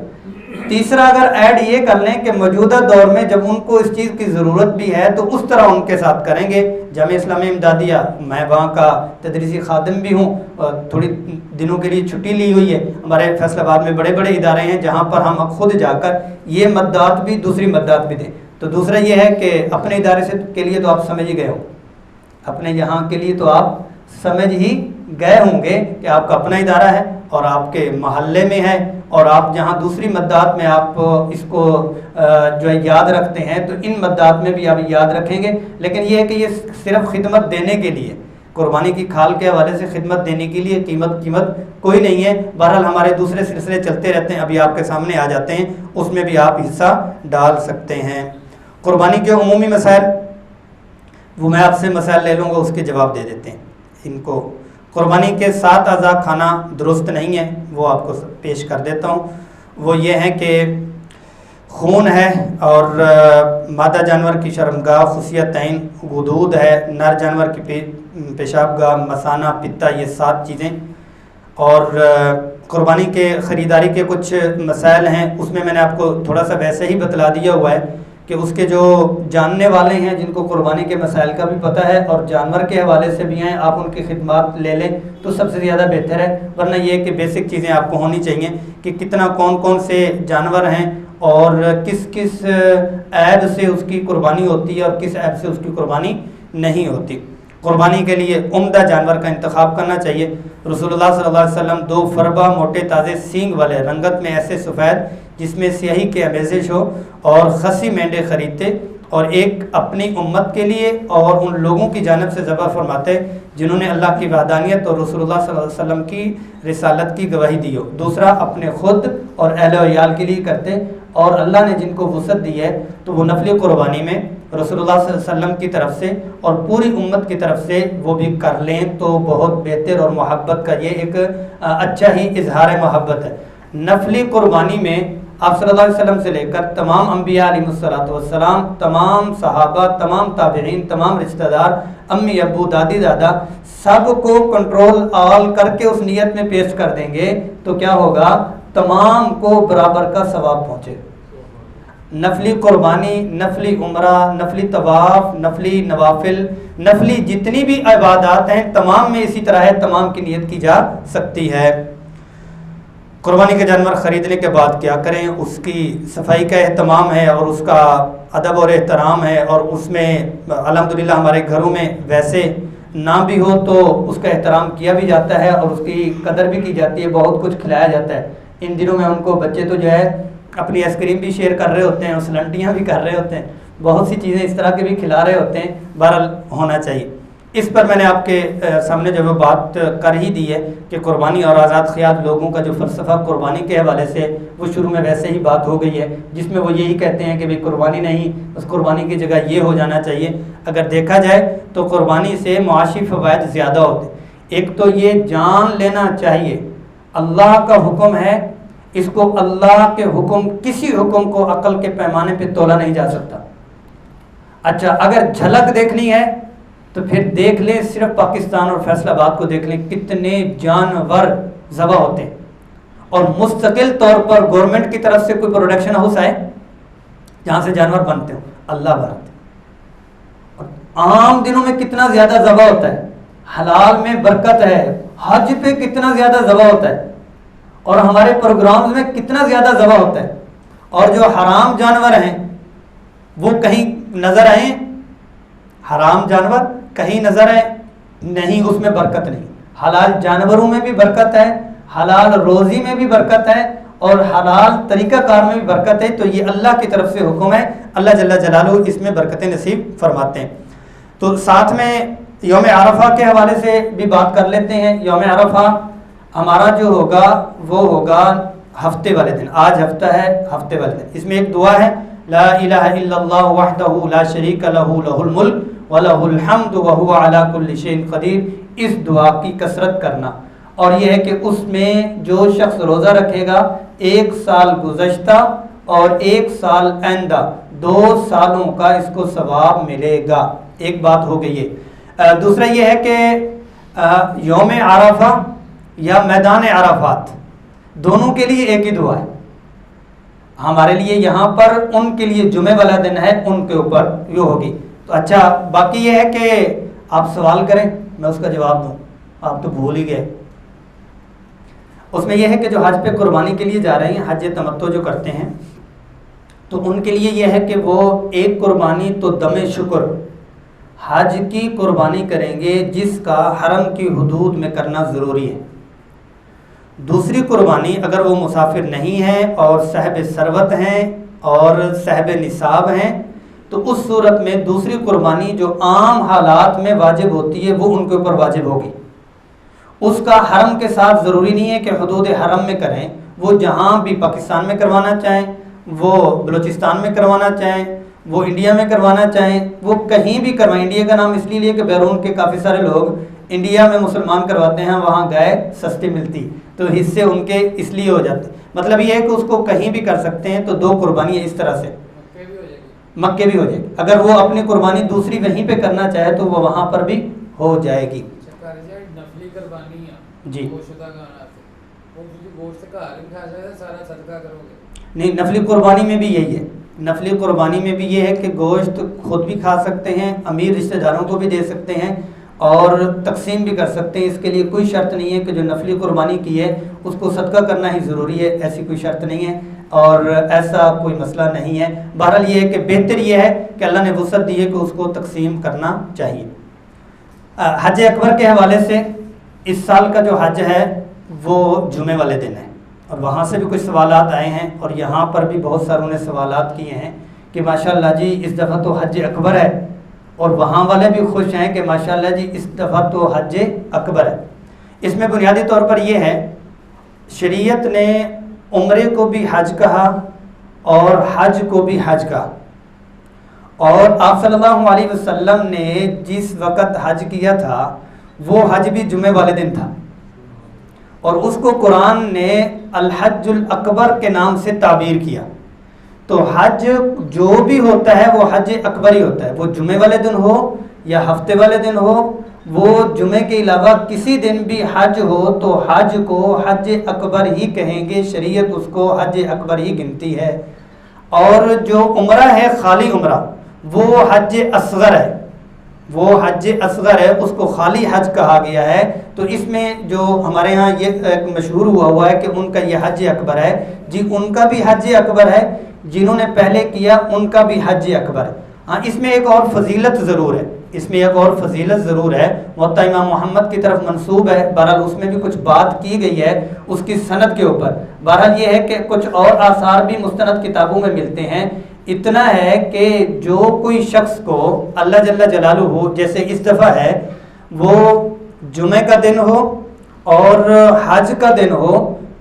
तीसरा अगर ऐड ये कर लें कि मौजूदा दौर में जब उनको इस चीज़ की ज़रूरत भी है तो उस तरह उनके साथ करेंगे। जामिया इस्लामिया इमदादिया, मैं वहाँ का तदरीसी खादिम भी हूँ, थोड़ी दिनों के लिए छुट्टी ली हुई है। हमारे फैसलाबाद में बड़े बड़े इदारे हैं जहाँ पर हम खुद जाकर ये मद्दात भी, दूसरी मद्दात भी दें। तो दूसरा ये है कि अपने इदारे से के लिए तो आप समझ ही गए हो, अपने यहाँ के लिए तो आप समझ ही गए होंगे कि आपका अपना इदारा है और आपके महल्ले में है, और आप जहाँ दूसरी मद्दात में आप इसको जो है याद रखते हैं, तो इन मद्दात में भी आप याद रखेंगे। लेकिन ये है कि ये सिर्फ खिदमत देने के लिए, कुर्बानी की खाल के हवाले से खिदमत देने के लिए कीमत कोई नहीं है। बहरहाल हमारे दूसरे सिलसिले चलते रहते हैं, अभी आपके सामने आ जाते हैं, उसमें भी आप हिस्सा डाल सकते हैं। कुर्बानी के उमूमी मसाइल, वो मैं आपसे मसाइल ले लूँगा, उसके जवाब दे देते हैं इनको। कुर्बानी के 7 अज़ा खाना दुरुस्त नहीं है, वो आपको पेश कर देता हूँ। वो ये हैं कि खून है और मादा जानवर की शर्मगाह, खुसियतैन, गुदूद है, नर जानवर की पेशाबगाह, मसाना, पित्ता, ये 7 चीज़ें। और कुर्बानी के ख़रीदारी के कुछ मसाइल हैं, उसमें मैंने आपको थोड़ा सा वैसे ही बतला दिया हुआ है कि उसके जो जानने वाले हैं, जिनको कुर्बानी के मसाइल का भी पता है और जानवर के हवाले से भी हैं, आप उनकी खिदमत ले लें तो सबसे ज़्यादा बेहतर है। वरना ये कि बेसिक चीज़ें आपको होनी चाहिए कि कितना कौन कौन से जानवर हैं और किस किस ऐब से उसकी कुर्बानी होती है और किस ऐब से उसकी कुर्बानी नहीं होती। कुर्बानी के लिए उम्दा जानवर का इंतखाब करना चाहिए। रसूलुल्लाह सल्लल्लाहु अलैहि वसल्लम 2 फरबा मोटे ताज़े सींग वाले, रंगत में ऐसे सफ़ेद जिसमें स्याही की आमेज़िश हो, और खसी मेंढे ख़रीदते और एक अपनी उम्मत के लिए और उन लोगों की जानिब से ज़बह फरमाते जिन्होंने अल्लाह की वहदानियत और रसूलुल्लाह सल्लल्लाहु अलैहि वसल्लम की रिसालत की गवाही दी हो। दूसरा अपने ख़ुद और अहले व इयाल के लिए करते, और अल्लाह ने जिनको वुसअत दी है तो वो नफली कुर्बानी में रसूलुल्लाह सल्लल्लाहु अलैहि वसल्लम की तरफ से और पूरी उम्मत की तरफ से वो भी कर लें तो बहुत बेहतर, और मोहब्बत का ये एक अच्छा ही इजहार मोहब्बत है। नफली कुर्बानी में आप सल्लल्लाहु अलैहि वसल्लम से लेकर तमाम अंबिया अलैहिस्सलातु वस्सलाम, तमाम सहाबा, तमाम ताबिईन, तमाम रिश्तेदार, अम्मी अब्बू, दादी दादा, सबको कंट्रोल ऑल करके उस नियत में पेश कर देंगे तो क्या होगा, तमाम को बराबर का सवाब पहुँचेगा। नफली कुर्बानी, नफली उम्रा, नफली तवाफ, नफली नवाफिल, नफली जितनी भी इबादत हैं तमाम में इसी तरह है, तमाम की नियत की जा सकती है। कुर्बानी के जानवर ख़रीदने के बाद क्या करें, उसकी सफाई का एहतमाम है और उसका अदब और एहतराम है, और उसमें अल्हम्दुलिल्लाह हमारे घरों में वैसे ना भी हो तो उसका एहतराम किया भी जाता है और उसकी कदर भी की जाती है, बहुत कुछ खिलाया जाता है। इन दिनों में उनको बच्चे तो जो है अपनी आइसक्रीम भी शेयर कर रहे होते हैं, उसलंटियाँ भी कर रहे होते हैं, बहुत सी चीज़ें इस तरह के भी खिला रहे होते हैं। बहरहाल होना चाहिए। इस पर मैंने आपके सामने जो बात कर ही दी है कि कुर्बानी और आज़ाद ख़याल लोगों का जो फ़लसफ़ा कुर्बानी के हवाले से, वो शुरू में वैसे ही बात हो गई है, जिसमें वो यही कहते हैं कि भाई कुर्बानी नहीं, उस कुर्बानी की जगह ये हो जाना चाहिए। अगर देखा जाए तो कुर्बानी से मुआशी फ़वाइद ज़्यादा होते। एक तो ये जान लेना चाहिए, अल्लाह का हुक्म है, इसको अल्लाह के हुक्म, किसी हुक्म को अकल के पैमाने पे तोला नहीं जा सकता। अच्छा, अगर झलक देखनी है तो फिर देख लें, सिर्फ पाकिस्तान और फैसलाबाद को देख लें, कितने जानवर ज़बह होते हैं, और मुस्तकिल तौर पर गवर्नमेंट की तरफ से कोई प्रोडक्शन हाउस आए जहाँ से जानवर बनते हो, अल्लाह बनाते। और आम दिनों में कितना ज़्यादा ज़बह होता है, हलाल में बरकत है, हज पे कितना ज़्यादा ज़बह होता है, और हमारे प्रोग्राम में कितना ज़्यादा ज़बह होता है। और जो हराम जानवर हैं वो कहीं नज़र आए, हराम जानवर कहीं नज़र आए नहीं, उसमें बरकत नहीं। हलाल जानवरों में भी बरकत है, हलाल रोज़ी में भी बरकत है, और हलाल तरीक़ाकार में भी बरकत है। तो ये अल्लाह की तरफ से हुक्म है, अल्लाह जल्ला जलालहू इसमें बरकतें नसीब फरमाते हैं। तो साथ में यौम अरफा के हवाले से भी बात कर लेते हैं। यौम अरफा हमारा जो होगा वो होगा हफ्ते वाले दिन, आज हफ्ता है, हफ्ते वाले दिन। इसमें एक दुआ है, ला इलाहा इल्लल्लाह वहदहू ला शरीका लहू लहुल मुल्क व लहुल हम्दु व हुवा अला कुल्लि शैइन क़दीर। इस दुआ की कसरत करना, और यह है कि उसमें जो शख्स रोज़ा रखेगा 1 साल गुज़श्ता और 1 साल आइंदा 2 सालों का इसको सवाब मिलेगा। एक बात हो गई है। दूसरा ये है कि यौम अरफा या मैदान अराफात दोनों के लिए एक ही दुआ है। हमारे लिए यहाँ पर, उनके लिए जुमे वाला दिन है, उनके ऊपर ये होगी। तो अच्छा, बाकी ये है कि आप सवाल करें, मैं उसका जवाब दूँ, आप तो भूल ही गए। उसमें यह है कि जो हज पे कुर्बानी के लिए जा रहे हैं, हज तमत्तो जो करते हैं, तो उनके लिए यह है कि वो एक कुर्बानी तो दमे शुक्र हज की कुर्बानी करेंगे जिसका हरम की हुदूद में करना ज़रूरी है। दूसरी कुर्बानी अगर वो मुसाफिर नहीं है और साहिब सरवत हैं और साहिब निसाब हैं, तो उस सूरत में दूसरी कुर्बानी जो आम हालात में वाजिब होती है वो उनके ऊपर वाजिब होगी। उसका हरम के साथ ज़रूरी नहीं है कि हदूद हरम में करें, वो जहाँ भी पाकिस्तान में करवाना चाहें, वो बलूचिस्तान में करवाना चाहें, वो इंडिया में करवाना चाहें, वो कहीं भी करवाएं। इंडिया का नाम इसलिए लिए कि बैरून के काफ़ी सारे लोग इंडिया में मुसलमान करवाते हैं, वहाँ गाय सस्ती मिलती तो हिस्से उनके इसलिए हो जाते। मतलब ये है कि उसको कहीं भी कर सकते हैं। तो 2 कुर्बानी इस तरह से मक्के भी हो जाएगी। अगर वो अपनी कुर्बानी दूसरी वहीं पे करना चाहे तो वो वहाँ पर भी हो जाएगी। जी नहीं, नफली कुर्बानी में भी यही है। नफली कुर्बानी में भी ये है कि गोश्त खुद भी खा सकते हैं, अमीर रिश्तेदारों को भी दे सकते हैं और तकसीम भी कर सकते हैं। इसके लिए कोई शर्त नहीं है कि जो नफली कुर्बानी की है उसको सदका करना ही ज़रूरी है, ऐसी कोई शर्त नहीं है और ऐसा कोई मसला नहीं है। बहरहाल ये है कि बेहतर ये है कि अल्लाह ने वुसअत दी है कि उसको तकसीम करना चाहिए। हज अकबर के हवाले से इस साल का जो हज है वो जुमे वाले दिन है और वहाँ से भी कुछ सवालात आए हैं और यहाँ पर भी बहुत सारों ने सवालात किए हैं कि माशाल्लाह जी इस दफ़ा तो हज अकबर है, और वहाँ वाले भी खुश हैं कि माशाल्लाह जी इस दफ़ा तो हज अकबर है। इसमें बुनियादी तौर पर यह है, शरीयत ने उम्रे को भी हज कहा और हज को भी हज कहा, और आप सल्लल्लाहु अलैहि वसल्लम ने जिस वक़्त हज किया था वो हज भी जुमे वाले दिन था और उसको कुरान ने अल हज्जुल अकबर के नाम से ताबीर किया। तो हज जो भी होता है वो हज अकबर ही होता है, वो जुमे वाले दिन हो या हफ्ते वाले दिन हो, वो जुमे के अलावा किसी दिन भी हज हो तो हज को हज अकबर ही कहेंगे, शरीयत उसको हज अकबर ही गिनती है। और जो उम्रा है खाली उम्रा वो हज असगर है, वो हज असगर है, उसको खाली हज कहा गया है। तो इसमें जो हमारे यहाँ ये मशहूर हुआ है कि उनका ये हज अकबर है, जी उनका भी हज अकबर है, जिन्होंने पहले किया उनका भी हज अकबर है। हाँ, इसमें एक और फजीलत ज़रूर है, इसमें एक और फजीलत ज़रूर है, मुअत्ता इमाम मोहम्मद की तरफ मंसूब है। बहरहाल उसमें भी कुछ बात की गई है उसकी सनद के ऊपर। बहरहाल ये है कि कुछ और आसार भी मुस्तनद किताबों में मिलते हैं। इतना है कि जो कोई शख्स को अल्लाह जल्ला जलालुहू, जैसे इस दफ़ा है वो जुमे का दिन हो और हज का दिन हो,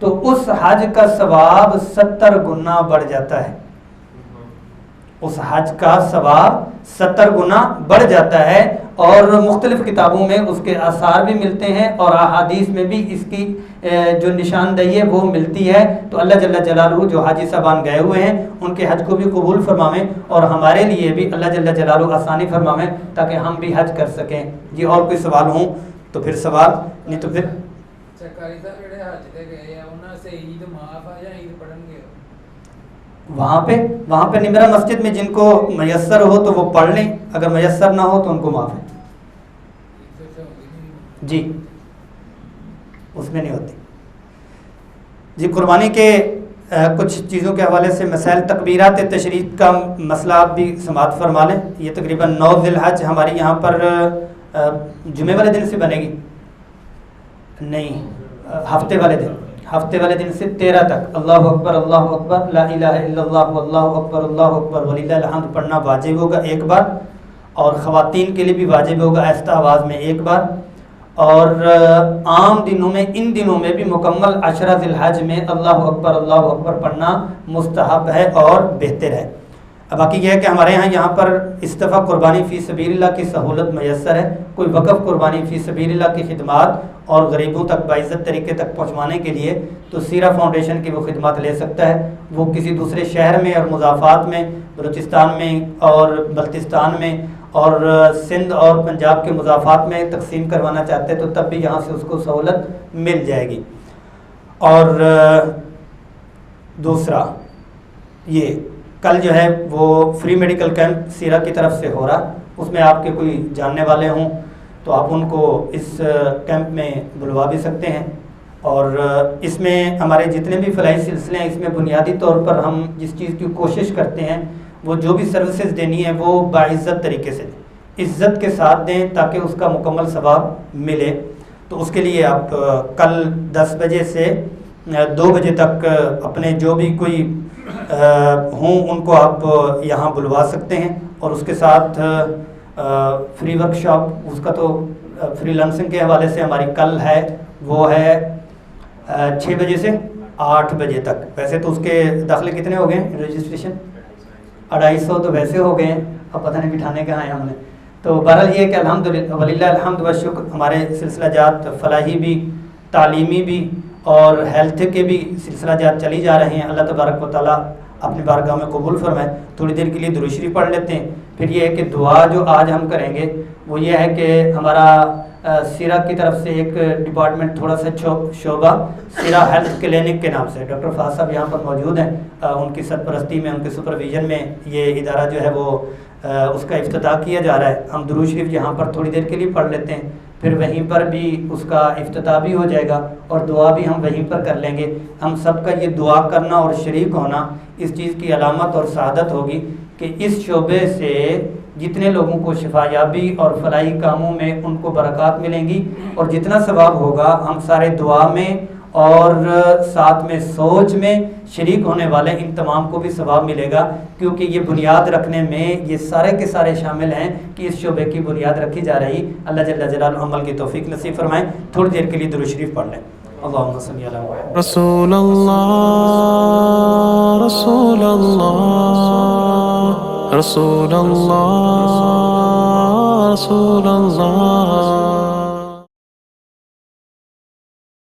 तो उस हज का सवाब 70 गुना बढ़ जाता है, उस हज का सवाब 70 गुना बढ़ जाता है। और मुख्तलिफ किताबों में उसके आसार भी मिलते हैं और अहादीस में भी इसकी जो निशानदही है वो मिलती है। तो अल्लाह जल्ला जलालुहू जो हाजी साहबान गए हुए हैं उनके हज को भी कबूल फरमावें और हमारे लिए भी अल्लाह जल्ला जलालुहू आसानी फरमावें ताकि हम भी हज कर सकें। जी और कोई सवाल हो तो फिर सवाल, नहीं तो फिर वहाँ पे निमरा मस्जिद में जिनको मयस्सर हो तो वो पढ़ लें, अगर मयस्सर ना हो तो उनको माफ़ है जी, उसमें नहीं होती। जी कुर्बानी के कुछ चीज़ों के हवाले से मसाइल, तकबीरात तशरीक का मसला आप भी समाअत फरमा लें। ये तकरीबन 9 ज़िलहज हमारे यहाँ पर जुमे वाले दिन से बनेगी, नहीं हफ्ते वाले दिन, हफ्ते वाले दिन से 13 तक अल्लाहु अकबर ला इलाहा इल्लल्लाह अल्लाहु अकबर वलिल्लाहिल हम्द पढ़ना वाजिब होगा एक बार, और ख़वातीन के लिए भी वाजिब होगा आहिस्ता आवाज़ में एक बार। और आम दिनों में, इन दिनों में भी मुकम्मल 10 ज़िलहज में अल्लाहु अकबर पढ़ना मुस्तहब है और बेहतर है। अब बाकी यह है कि हमारे यहाँ पर इस दफ़ा कुर्बानी फ़ी सबीलिल्लाह की सहूलत मैसर है। कोई वक़फ़ कुर्बानी फ़ी सबीलिल्लाह की खिदमात और गरीबों तक बाइज़्ज़त तरीके तक पहुँचवाने के लिए तो सीरा फाउंडेशन की वो खिदमत ले सकता है। वो किसी दूसरे शहर में और मुज़ाफ़ात में, बलूचिस्तान में और बल्तिस्तान में और सिंध और पंजाब के मुज़ाफ़ात में तकसीम करवाना चाहते हैं तो तब भी यहाँ से उसको सहूलत मिल जाएगी। और दूसरा ये कल जो है वो फ्री मेडिकल कैंप सीरा की तरफ से हो रहा, उसमें आपके कोई जानने वाले हों तो आप उनको इस कैंप में बुलवा भी सकते हैं। और इसमें हमारे जितने भी फलाही सिलसिले हैं इसमें बुनियादी तौर पर हम जिस चीज़ की कोशिश करते हैं वो जो भी सर्विसेज देनी है वो बाइज़्ज़त तरीके से इज़्ज़त के साथ दें ताकि उसका मुकम्मल सवाब मिले। तो उसके लिए आप कल 10 बजे से 2 बजे तक अपने जो भी कोई हों उनको आप यहाँ बुलवा सकते हैं और उसके साथ फ्री वर्कशॉप, उसका तो फ्रीलांसिंग के हवाले से हमारी कल है, वो है 6 बजे से 8 बजे तक। वैसे तो उसके दाखिले कितने हो गए रजिस्ट्रेशन? 250 तो वैसे हो गए हैं, अब पता नहीं बिठाने कहाँ हैं हमने। तो बहरहाल ये है कि अल्हम्दुलिल्लाह वलिल्लाह अल्हम्द व शुक्र, हमारे सिलसिला जात फलाही भी, तालीमी भी और हेल्थ के भी सिलसिला जात चली जा रहे हैं। अल्लाह तबारक व तआला अपनी बारगाह में कबूल फरमाए। थोड़ी देर के लिए दुरूद शरीफ पढ़ लेते हैं। फिर ये है कि दुआ जो आज हम करेंगे वो ये है कि हमारा सिरा की तरफ से एक डिपार्टमेंट, थोड़ा सा शोबा सिरा हेल्थ क्लिनिक के नाम से, डॉक्टर फाज साहब यहाँ पर मौजूद हैं, उनकी सरपरस्ती में, उनके सुपरविजन में ये इदारा जो है वो उसका इफ्तिताह किया जा रहा है। हम दुरूद शरीफ यहाँ पर थोड़ी देर के लिए पढ़ लेते हैं, फिर वहीं पर भी उसका इफ्तिताह भी हो जाएगा और दुआ भी हम वहीं पर कर लेंगे। हम सब का ये दुआ करना और शरीक होना इस चीज़ की अलामत और शहादत होगी कि इस शोबे से जितने लोगों को शिफायाबी और फलाही कामों में उनको बरक़ात मिलेंगी और जितना सवाब होगा हम सारे दुआ में और साथ में सोच में शरीक होने वाले इन तमाम को भी सवाब मिलेगा, क्योंकि ये बुनियाद रखने में ये सारे के सारे शामिल हैं कि इस शोबे की बुनियाद रखी जा रही। अल्लाह जल्ल जलालुहु अमल की तौफीक नसीब फरमाएं। थोड़ी देर के लिए दुरूद शरीफ पढ़ लें। अल्लाहुम्मा सल्ली अला मुहम्मद। रसूलल्लाह रसूलल्लाह रसूलल्लाह रसूलल्लाह